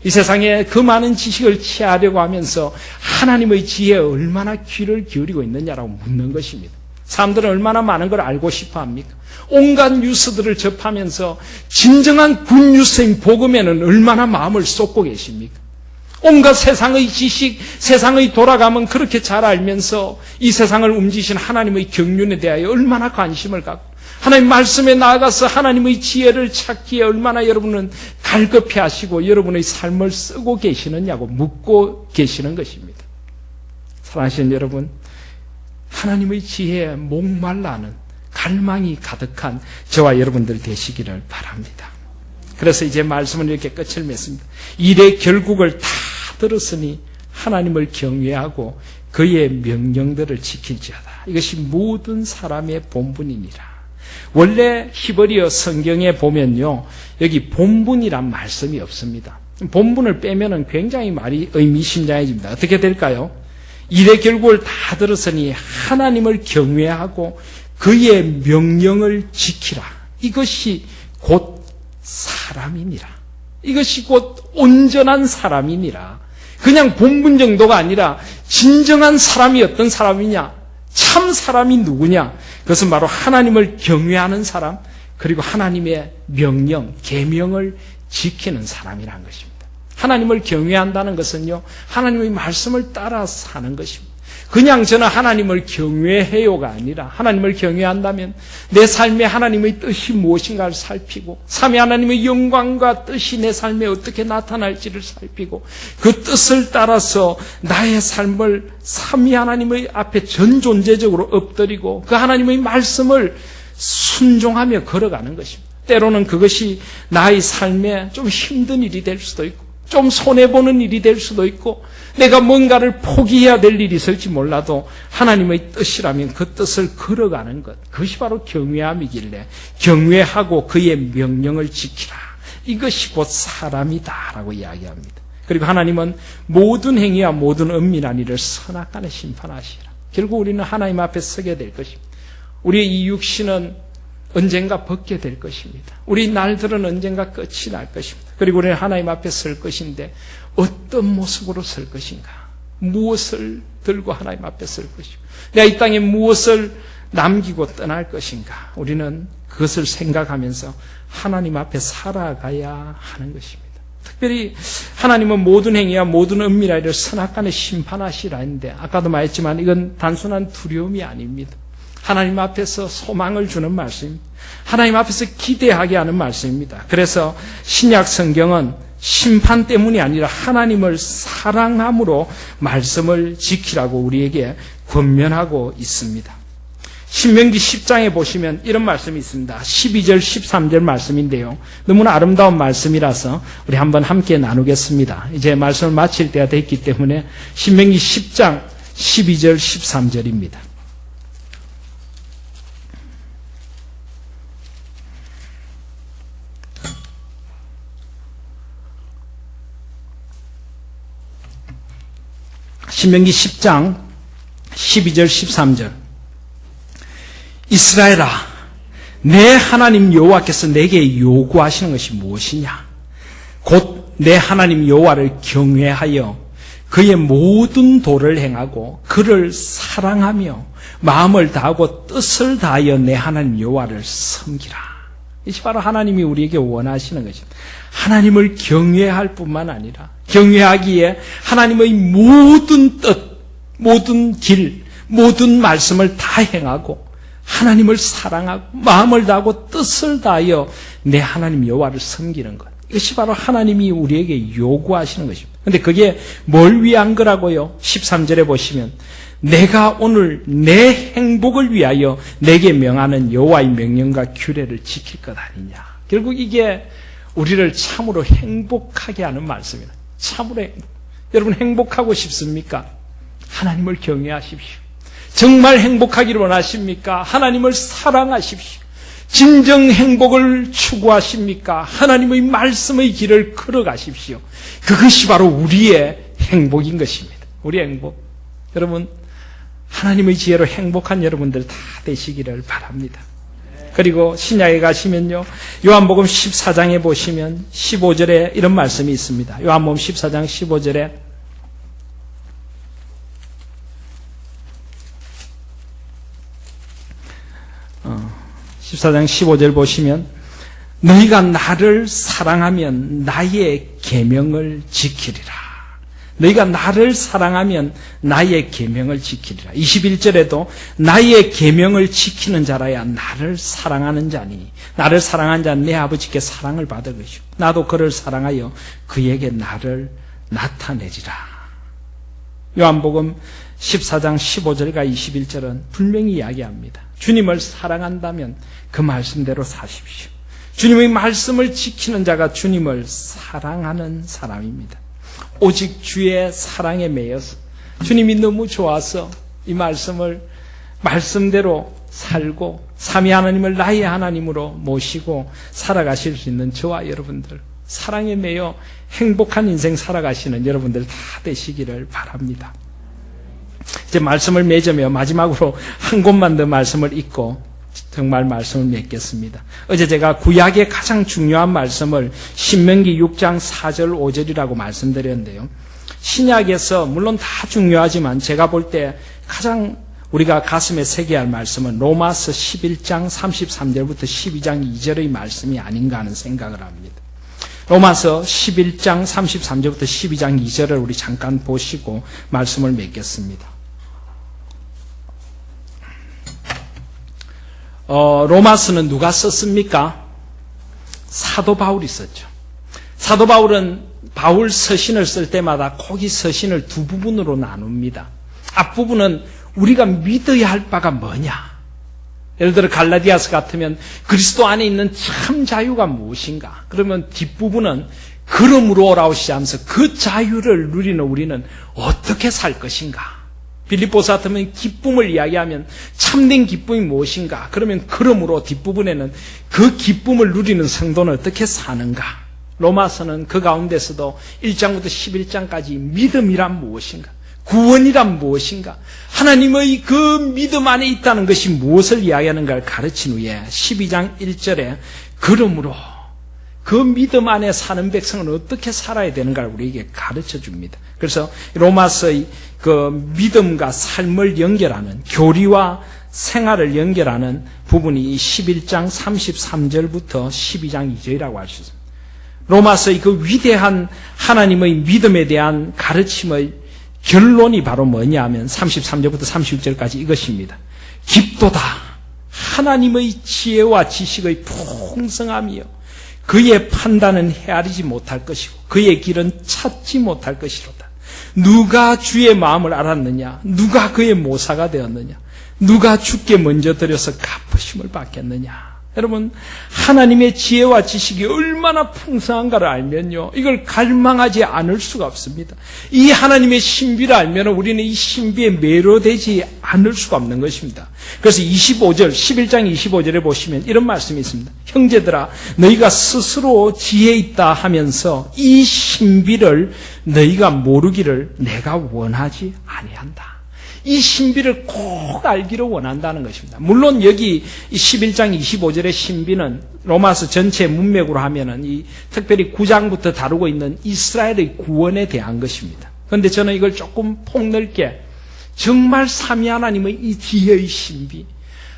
이 세상에 그 많은 지식을 취하려고 하면서 하나님의 지혜에 얼마나 귀를 기울이고 있느냐라고 묻는 것입니다. 사람들은 얼마나 많은 걸 알고 싶어 합니까? 온갖 뉴스들을 접하면서 진정한 굿뉴스인 복음에는 얼마나 마음을 쏟고 계십니까? 온갖 세상의 지식, 세상의 돌아감은 그렇게 잘 알면서 이 세상을 움직이신 하나님의 경륜에 대하여 얼마나 관심을 갖고 하나님 말씀에 나아가서 하나님의 지혜를 찾기에 얼마나 여러분은 갈급해 하시고 여러분의 삶을 쓰고 계시느냐고 묻고 계시는 것입니다. 사랑하시는 여러분, 하나님의 지혜에 목말라는 갈망이 가득한 저와 여러분들 되시기를 바랍니다. 그래서 이제 말씀은 이렇게 끝을 맺습니다. 일의 결국을 다 들었으니 하나님을 경외하고 그의 명령들을 지킬지어다. 이것이 모든 사람의 본분이니라. 원래 히브리어 성경에 보면요, 여기 본분이란 말씀이 없습니다. 본분을 빼면은 굉장히 말이 의미심장해집니다. 어떻게 될까요? 일의 결국을 다 들었으니 하나님을 경외하고 그의 명령을 지키라. 이것이 곧 사람이니라. 이것이 곧 온전한 사람이니라. 그냥 본분 정도가 아니라 진정한 사람이 어떤 사람이냐? 참 사람이 누구냐? 그것은 바로 하나님을 경외하는 사람, 그리고 하나님의 명령, 계명을 지키는 사람이라는 것입니다. 하나님을 경외한다는 것은요, 하나님의 말씀을 따라 사는 것입니다. 그냥 저는 하나님을 경외해요가 아니라 하나님을 경외한다면 내 삶에 하나님의 뜻이 무엇인가를 살피고 삼위 하나님의 영광과 뜻이 내 삶에 어떻게 나타날지를 살피고 그 뜻을 따라서 나의 삶을 삼위 하나님의 앞에 전 존재적으로 엎드리고 그 하나님의 말씀을 순종하며 걸어가는 것입니다. 때로는 그것이 나의 삶에 좀 힘든 일이 될 수도 있고 좀 손해보는 일이 될 수도 있고 내가 뭔가를 포기해야 될 일이 있을지 몰라도 하나님의 뜻이라면 그 뜻을 걸어가는 것, 그것이 바로 경외함이길래 경외하고 그의 명령을 지키라. 이것이 곧 사람이다라고 이야기합니다. 그리고 하나님은 모든 행위와 모든 은밀한 일을 선악간에 심판하시라. 결국 우리는 하나님 앞에 서게 될 것입니다. 우리의 이 육신은 언젠가 벗게 될 것입니다. 우리 날들은 언젠가 끝이 날 것입니다. 그리고 우리는 하나님 앞에 설 것인데 어떤 모습으로 설 것인가? 무엇을 들고 하나님 앞에 설 것인가? 내가 이 땅에 무엇을 남기고 떠날 것인가? 우리는 그것을 생각하면서 하나님 앞에 살아가야 하는 것입니다. 특별히 하나님은 모든 행위와 모든 은밀한 일을 선악간에 심판하시라 했는데 아까도 말했지만 이건 단순한 두려움이 아닙니다. 하나님 앞에서 소망을 주는 말씀입니다. 하나님 앞에서 기대하게 하는 말씀입니다. 그래서 신약 성경은 심판 때문이 아니라 하나님을 사랑함으로 말씀을 지키라고 우리에게 권면하고 있습니다. 신명기 10장에 보시면 이런 말씀이 있습니다. 12절 13절 말씀인데요. 너무나 아름다운 말씀이라서 우리 한번 함께 나누겠습니다. 이제 말씀을 마칠 때가 됐기 때문에 신명기 10장 12절 13절입니다. 신명기 10장 12절 13절 이스라엘아 내 하나님 여호와께서 내게 요구하시는 것이 무엇이냐 곧 내 하나님 여호와를 경외하여 그의 모든 도를 행하고 그를 사랑하며 마음을 다하고 뜻을 다하여 내 하나님 여호와를 섬기라. 이것이 바로 하나님이 우리에게 원하시는 것입니다. 하나님을 경외할 뿐만 아니라 경외하기에 하나님의 모든 뜻, 모든 길, 모든 말씀을 다 행하고 하나님을 사랑하고 마음을 다하고 뜻을 다하여 내 하나님 여호와를 섬기는 것. 이것이 바로 하나님이 우리에게 요구하시는 것입니다. 그런데 그게 뭘 위한 거라고요? 13절에 보시면 내가 오늘 내 행복을 위하여 내게 명하는 여호와의 명령과 규례를 지킬 것 아니냐. 결국 이게 우리를 참으로 행복하게 하는 말씀이에요. 참으로 여러분 행복하고 싶습니까? 하나님을 경외하십시오. 정말 행복하기를 원하십니까? 하나님을 사랑하십시오. 진정 행복을 추구하십니까? 하나님의 말씀의 길을 걸어가십시오. 그것이 바로 우리의 행복인 것입니다. 우리의 행복. 여러분 하나님의 지혜로 행복한 여러분들 다 되시기를 바랍니다. 그리고 신약에 가시면요, 요한복음 14장에 보시면 15절에 이런 말씀이 있습니다. 요한복음 14장 15절에 14장 15절 보시면 너희가 나를 사랑하면 나의 계명을 지키리라. 너희가 나를 사랑하면 나의 계명을 지키리라. 21절에도 나의 계명을 지키는 자라야 나를 사랑하는 자니 나를 사랑하는 자는 내 아버지께 사랑을 받을 것이요 나도 그를 사랑하여 그에게 나를 나타내리라. 요한복음 14장 15절과 21절은 분명히 이야기합니다. 주님을 사랑한다면 그 말씀대로 사십시오. 주님의 말씀을 지키는 자가 주님을 사랑하는 사람입니다. 오직 주의 사랑에 매여서 주님이 너무 좋아서 이 말씀을 말씀대로 살고 삼위 하나님을 나의 하나님으로 모시고 살아가실 수 있는 저와 여러분들, 사랑에 매여 행복한 인생 살아가시는 여러분들 다 되시기를 바랍니다. 이제 말씀을 맺으며 마지막으로 한 곳만 더 말씀을 읽고 정말 말씀을 맺겠습니다. 어제 제가 구약의 가장 중요한 말씀을 신명기 6장 4절 5절이라고 말씀드렸는데요. 신약에서 물론 다 중요하지만 제가 볼 때 가장 우리가 가슴에 새겨야 할 말씀은 로마서 11장 33절부터 12장 2절의 말씀이 아닌가 하는 생각을 합니다. 로마서 11장 33절부터 12장 2절을 우리 잠깐 보시고 말씀을 맺겠습니다. 로마서는 누가 썼습니까? 사도 바울이 썼죠. 사도 바울은 바울 서신을 쓸 때마다 거기 서신을 두 부분으로 나눕니다. 앞부분은 우리가 믿어야 할 바가 뭐냐? 예를 들어 갈라디아서 같으면 그리스도 안에 있는 참 자유가 무엇인가? 그러면 뒷부분은 그러므로라고 시작하면서 그 자유를 누리는 우리는 어떻게 살 것인가? 빌립보서 같으면 기쁨을 이야기하면 참된 기쁨이 무엇인가? 그러면 그러므로 뒷부분에는 그 기쁨을 누리는 성도는 어떻게 사는가? 로마서는 그 가운데서도 1장부터 11장까지 믿음이란 무엇인가? 구원이란 무엇인가? 하나님의 그 믿음 안에 있다는 것이 무엇을 이야기하는가를 가르친 후에 12장 1절에 그러므로 그 믿음 안에 사는 백성은 어떻게 살아야 되는가를 우리에게 가르쳐 줍니다. 그래서 로마서의 그 믿음과 삶을 연결하는 교리와 생활을 연결하는 부분이 이 11장 33절부터 12장 2절이라고 할 수 있습니다. 로마서의 그 위대한 하나님의 믿음에 대한 가르침의 결론이 바로 뭐냐 하면 33절부터 36절까지 이것입니다. 깊도다 하나님의 지혜와 지식의 풍성함이요 그의 판단은 헤아리지 못할 것이고 그의 길은 찾지 못할 것이로다. 누가 주의 마음을 알았느냐? 누가 그의 모사가 되었느냐? 누가 주께 먼저 드려서 갚으심을 받겠느냐? 여러분, 하나님의 지혜와 지식이 얼마나 풍성한가를 알면요, 이걸 갈망하지 않을 수가 없습니다. 이 하나님의 신비를 알면 우리는 이 신비에 매료되지 않을 수가 없는 것입니다. 그래서 25절, 11장 25절에 보시면 이런 말씀이 있습니다. 형제들아, 너희가 스스로 지혜 있다 하면서 이 신비를 너희가 모르기를 내가 원하지 아니한다. 이 신비를 꼭 알기를 원한다는 것입니다. 물론 여기 11장 25절의 신비는 로마서 전체 문맥으로 하면은 이 특별히 9장부터 다루고 있는 이스라엘의 구원에 대한 것입니다. 그런데 저는 이걸 조금 폭넓게 정말 삼위 하나님의 이 지혜의 신비,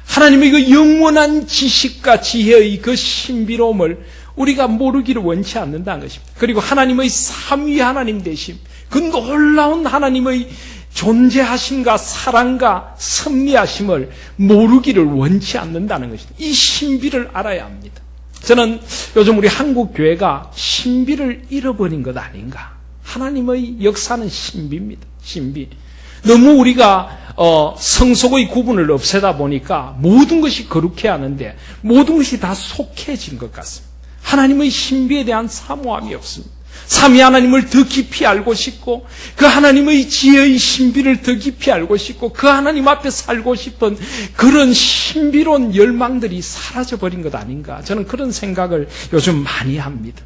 하나님의 그 영원한 지식과 지혜의 그 신비로움을 우리가 모르기를 원치 않는다는 것입니다. 그리고 하나님의 삼위 하나님 되심, 그 놀라운 하나님의 존재하심과 사랑과 섭리하심을 모르기를 원치 않는다는 것입니다. 이 신비를 알아야 합니다. 저는 요즘 우리 한국 교회가 신비를 잃어버린 것 아닌가. 하나님의 역사는 신비입니다. 신비. 너무 우리가 성속의 구분을 없애다 보니까 모든 것이 거룩해 하는데 모든 것이 다 속해진 것 같습니다. 하나님의 신비에 대한 사모함이 없습니다. 삼위 하나님을 더 깊이 알고 싶고 그 하나님의 지혜의 신비를 더 깊이 알고 싶고 그 하나님 앞에 살고 싶은 그런 신비로운 열망들이 사라져버린 것 아닌가. 저는 그런 생각을 요즘 많이 합니다.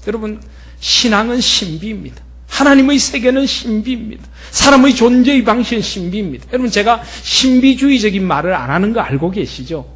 여러분, 신앙은 신비입니다. 하나님의 세계는 신비입니다. 사람의 존재의 방식은 신비입니다. 여러분, 제가 신비주의적인 말을 안 하는 거 알고 계시죠?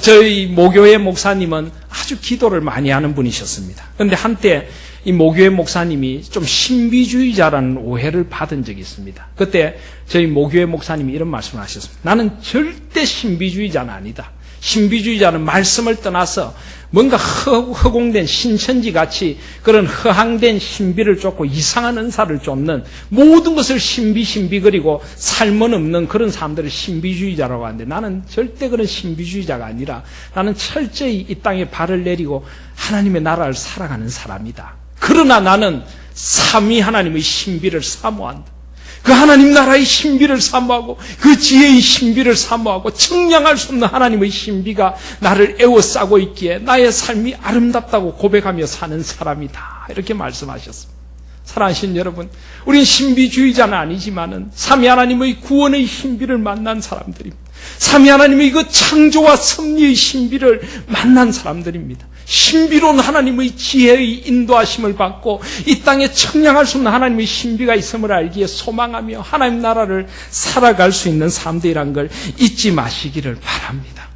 저희 모교회 목사님은 아주 기도를 많이 하는 분이셨습니다. 그런데 한때 이 모교회 목사님이 좀 신비주의자라는 오해를 받은 적이 있습니다. 그때 저희 모교회 목사님이 이런 말씀을 하셨습니다. 나는 절대 신비주의자는 아니다. 신비주의자는 말씀을 떠나서 뭔가 허공된 신천지같이 그런 허황된 신비를 쫓고 이상한 은사를 쫓는 모든 것을 신비거리고 삶은 없는 그런 사람들을 신비주의자라고 하는데 나는 절대 그런 신비주의자가 아니라 나는 철저히 이 땅에 발을 내리고 하나님의 나라를 살아가는 사람이다. 그러나 나는 삼위 하나님의 신비를 사모한다. 그 하나님 나라의 신비를 사모하고 그 지혜의 신비를 사모하고 청량할 수 없는 하나님의 신비가 나를 에워싸고 있기에 나의 삶이 아름답다고 고백하며 사는 사람이다. 이렇게 말씀하셨습니다. 사랑하시는 여러분, 우린 신비주의자는 아니지만은 삼위 하나님의 구원의 신비를 만난 사람들입니다. 삼위 하나님의 그 창조와 섭리의 신비를 만난 사람들입니다. 신비로운 하나님의 지혜의 인도하심을 받고 이 땅에 청량할 수 없는 하나님의 신비가 있음을 알기에 소망하며 하나님 나라를 살아갈 수 있는 사람들이란 걸 잊지 마시기를 바랍니다.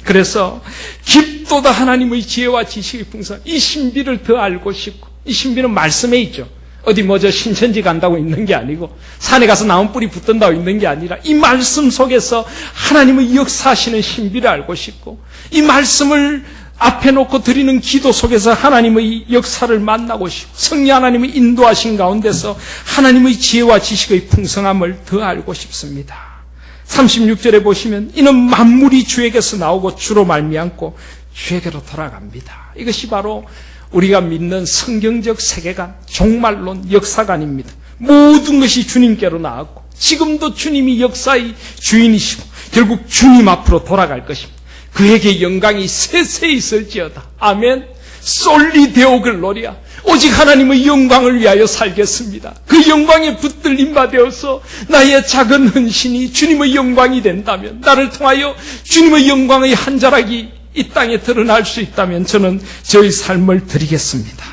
그래서 깊도다 하나님의 지혜와 지식의 풍성, 이 신비를 더 알고 싶고, 이 신비는 말씀에 있죠. 어디 저 신천지 간다고 있는 게 아니고 산에 가서 나무 뿌리 붙든다고 있는 게 아니라 이 말씀 속에서 하나님의 역사하시는 신비를 알고 싶고 이 말씀을 앞에 놓고 드리는 기도 속에서 하나님의 역사를 만나고 싶고 성령 하나님의 인도하신 가운데서 하나님의 지혜와 지식의 풍성함을 더 알고 싶습니다. 36절에 보시면 이는 만물이 주에게서 나오고 주로 말미암고 주에게로 돌아갑니다. 이것이 바로 우리가 믿는 성경적 세계관, 종말론, 역사관입니다. 모든 것이 주님께로 나왔고 지금도 주님이 역사의 주인이시고 결국 주님 앞으로 돌아갈 것입니다. 그에게 영광이 세세히 있을지어다. 아멘. 솔리 데오 글로리아. 오직 하나님의 영광을 위하여 살겠습니다. 그 영광에 붙들림 바 되어서 나의 작은 헌신이 주님의 영광이 된다면, 나를 통하여 주님의 영광의 한 자락이 이 땅에 드러날 수 있다면 저는 저의 삶을 드리겠습니다.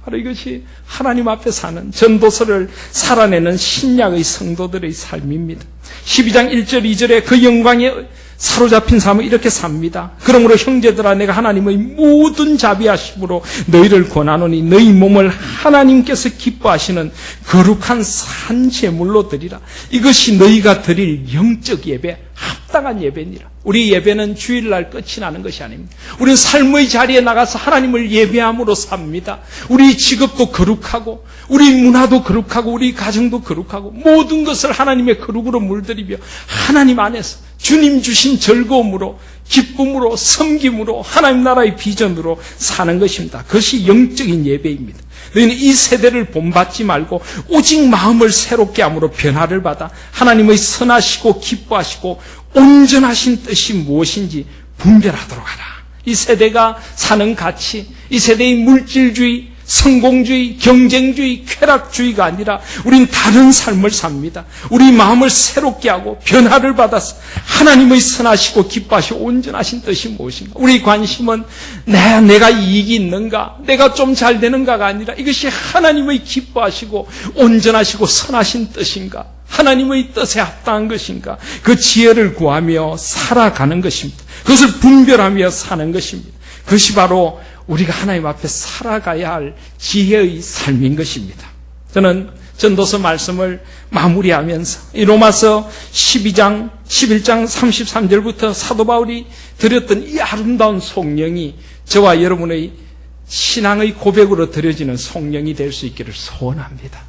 바로 이것이 하나님 앞에 사는 전도서를 살아내는 신약의 성도들의 삶입니다. 12장 1절 2절에 그 영광에 사로잡힌 사람은 이렇게 삽니다. 그러므로 형제들아, 내가 하나님의 모든 자비하심으로 너희를 권하노니 너희 몸을 하나님께서 기뻐하시는 거룩한 산 제물로 드리라. 이것이 너희가 드릴 영적 예배, 합당한 예배니라. 우리 예배는 주일날 끝이 나는 것이 아닙니다. 우리는 삶의 자리에 나가서 하나님을 예배함으로 삽니다. 우리 직업도 거룩하고 우리 문화도 거룩하고 우리 가정도 거룩하고 모든 것을 하나님의 거룩으로 물들이며 하나님 안에서 주님 주신 즐거움으로, 기쁨으로, 섬김으로, 하나님 나라의 비전으로 사는 것입니다. 그것이 영적인 예배입니다. 너희는 이 세대를 본받지 말고 오직 마음을 새롭게 함으로 변화를 받아 하나님의 선하시고 기뻐하시고 온전하신 뜻이 무엇인지 분별하도록 하라. 이 세대가 사는 가치, 이 세대의 물질주의, 성공주의, 경쟁주의, 쾌락주의가 아니라 우린 다른 삶을 삽니다. 우리 마음을 새롭게 하고 변화를 받아서 하나님의 선하시고 기뻐하시고 온전하신 뜻이 무엇인가. 우리 관심은 내가 이익이 있는가, 내가 좀 잘 되는가가 아니라 이것이 하나님의 기뻐하시고 온전하시고 선하신 뜻인가, 하나님의 뜻에 합당한 것인가, 그 지혜를 구하며 살아가는 것입니다. 그것을 분별하며 사는 것입니다. 그것이 바로 우리가 하나님 앞에 살아가야 할 지혜의 삶인 것입니다. 저는 전도서 말씀을 마무리하면서 이 로마서 11장 33절부터 사도 바울이 드렸던 이 아름다운 성령이 저와 여러분의 신앙의 고백으로 드려지는 성령이 될 수 있기를 소원합니다.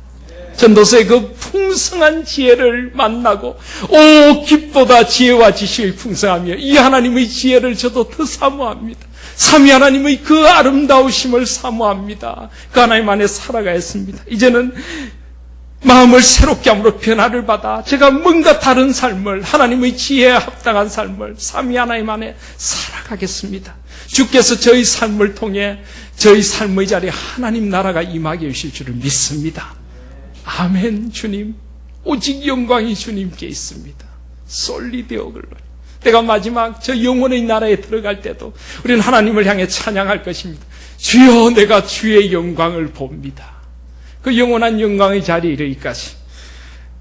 전도서의 그 풍성한 지혜를 만나고 오 깊보다 지혜와 지식이 풍성하며 이 하나님의 지혜를 저도 더 사모합니다. 삼위 하나님의 그 아름다우심을 사모합니다. 그 하나님 안에 살아가겠습니다. 이제는 마음을 새롭게 함으로 변화를 받아 제가 뭔가 다른 삶을, 하나님의 지혜에 합당한 삶을 삼위 하나님 안에 살아가겠습니다. 주께서 저희 삶을 통해 저희 삶의 자리에 하나님 나라가 임하게 해주실 줄을 믿습니다. 아멘. 주님, 오직 영광이 주님께 있습니다. 솔리데오 글로리. 내가 마지막 저 영혼의 나라에 들어갈 때도 우리는 하나님을 향해 찬양할 것입니다. 주여, 내가 주의 영광을 봅니다. 그 영원한 영광의 자리에 이르기까지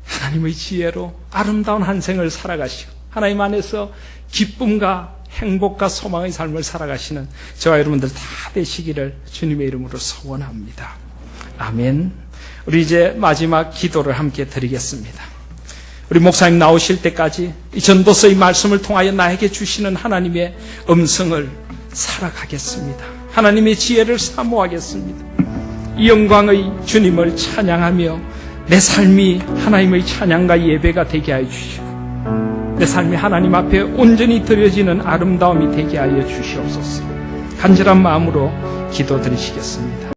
하나님의 지혜로 아름다운 한 생을 살아가시고 하나님 안에서 기쁨과 행복과 소망의 삶을 살아가시는 저와 여러분들 다 되시기를 주님의 이름으로 소원합니다. 아멘. 우리 이제 마지막 기도를 함께 드리겠습니다. 우리 목사님 나오실 때까지 이 전도서의 말씀을 통하여 나에게 주시는 하나님의 음성을 살아가겠습니다. 하나님의 지혜를 사모하겠습니다. 이 영광의 주님을 찬양하며 내 삶이 하나님의 찬양과 예배가 되게 하여 주시고 내 삶이 하나님 앞에 온전히 드려지는 아름다움이 되게 하여 주시옵소서. 간절한 마음으로 기도드리시겠습니다.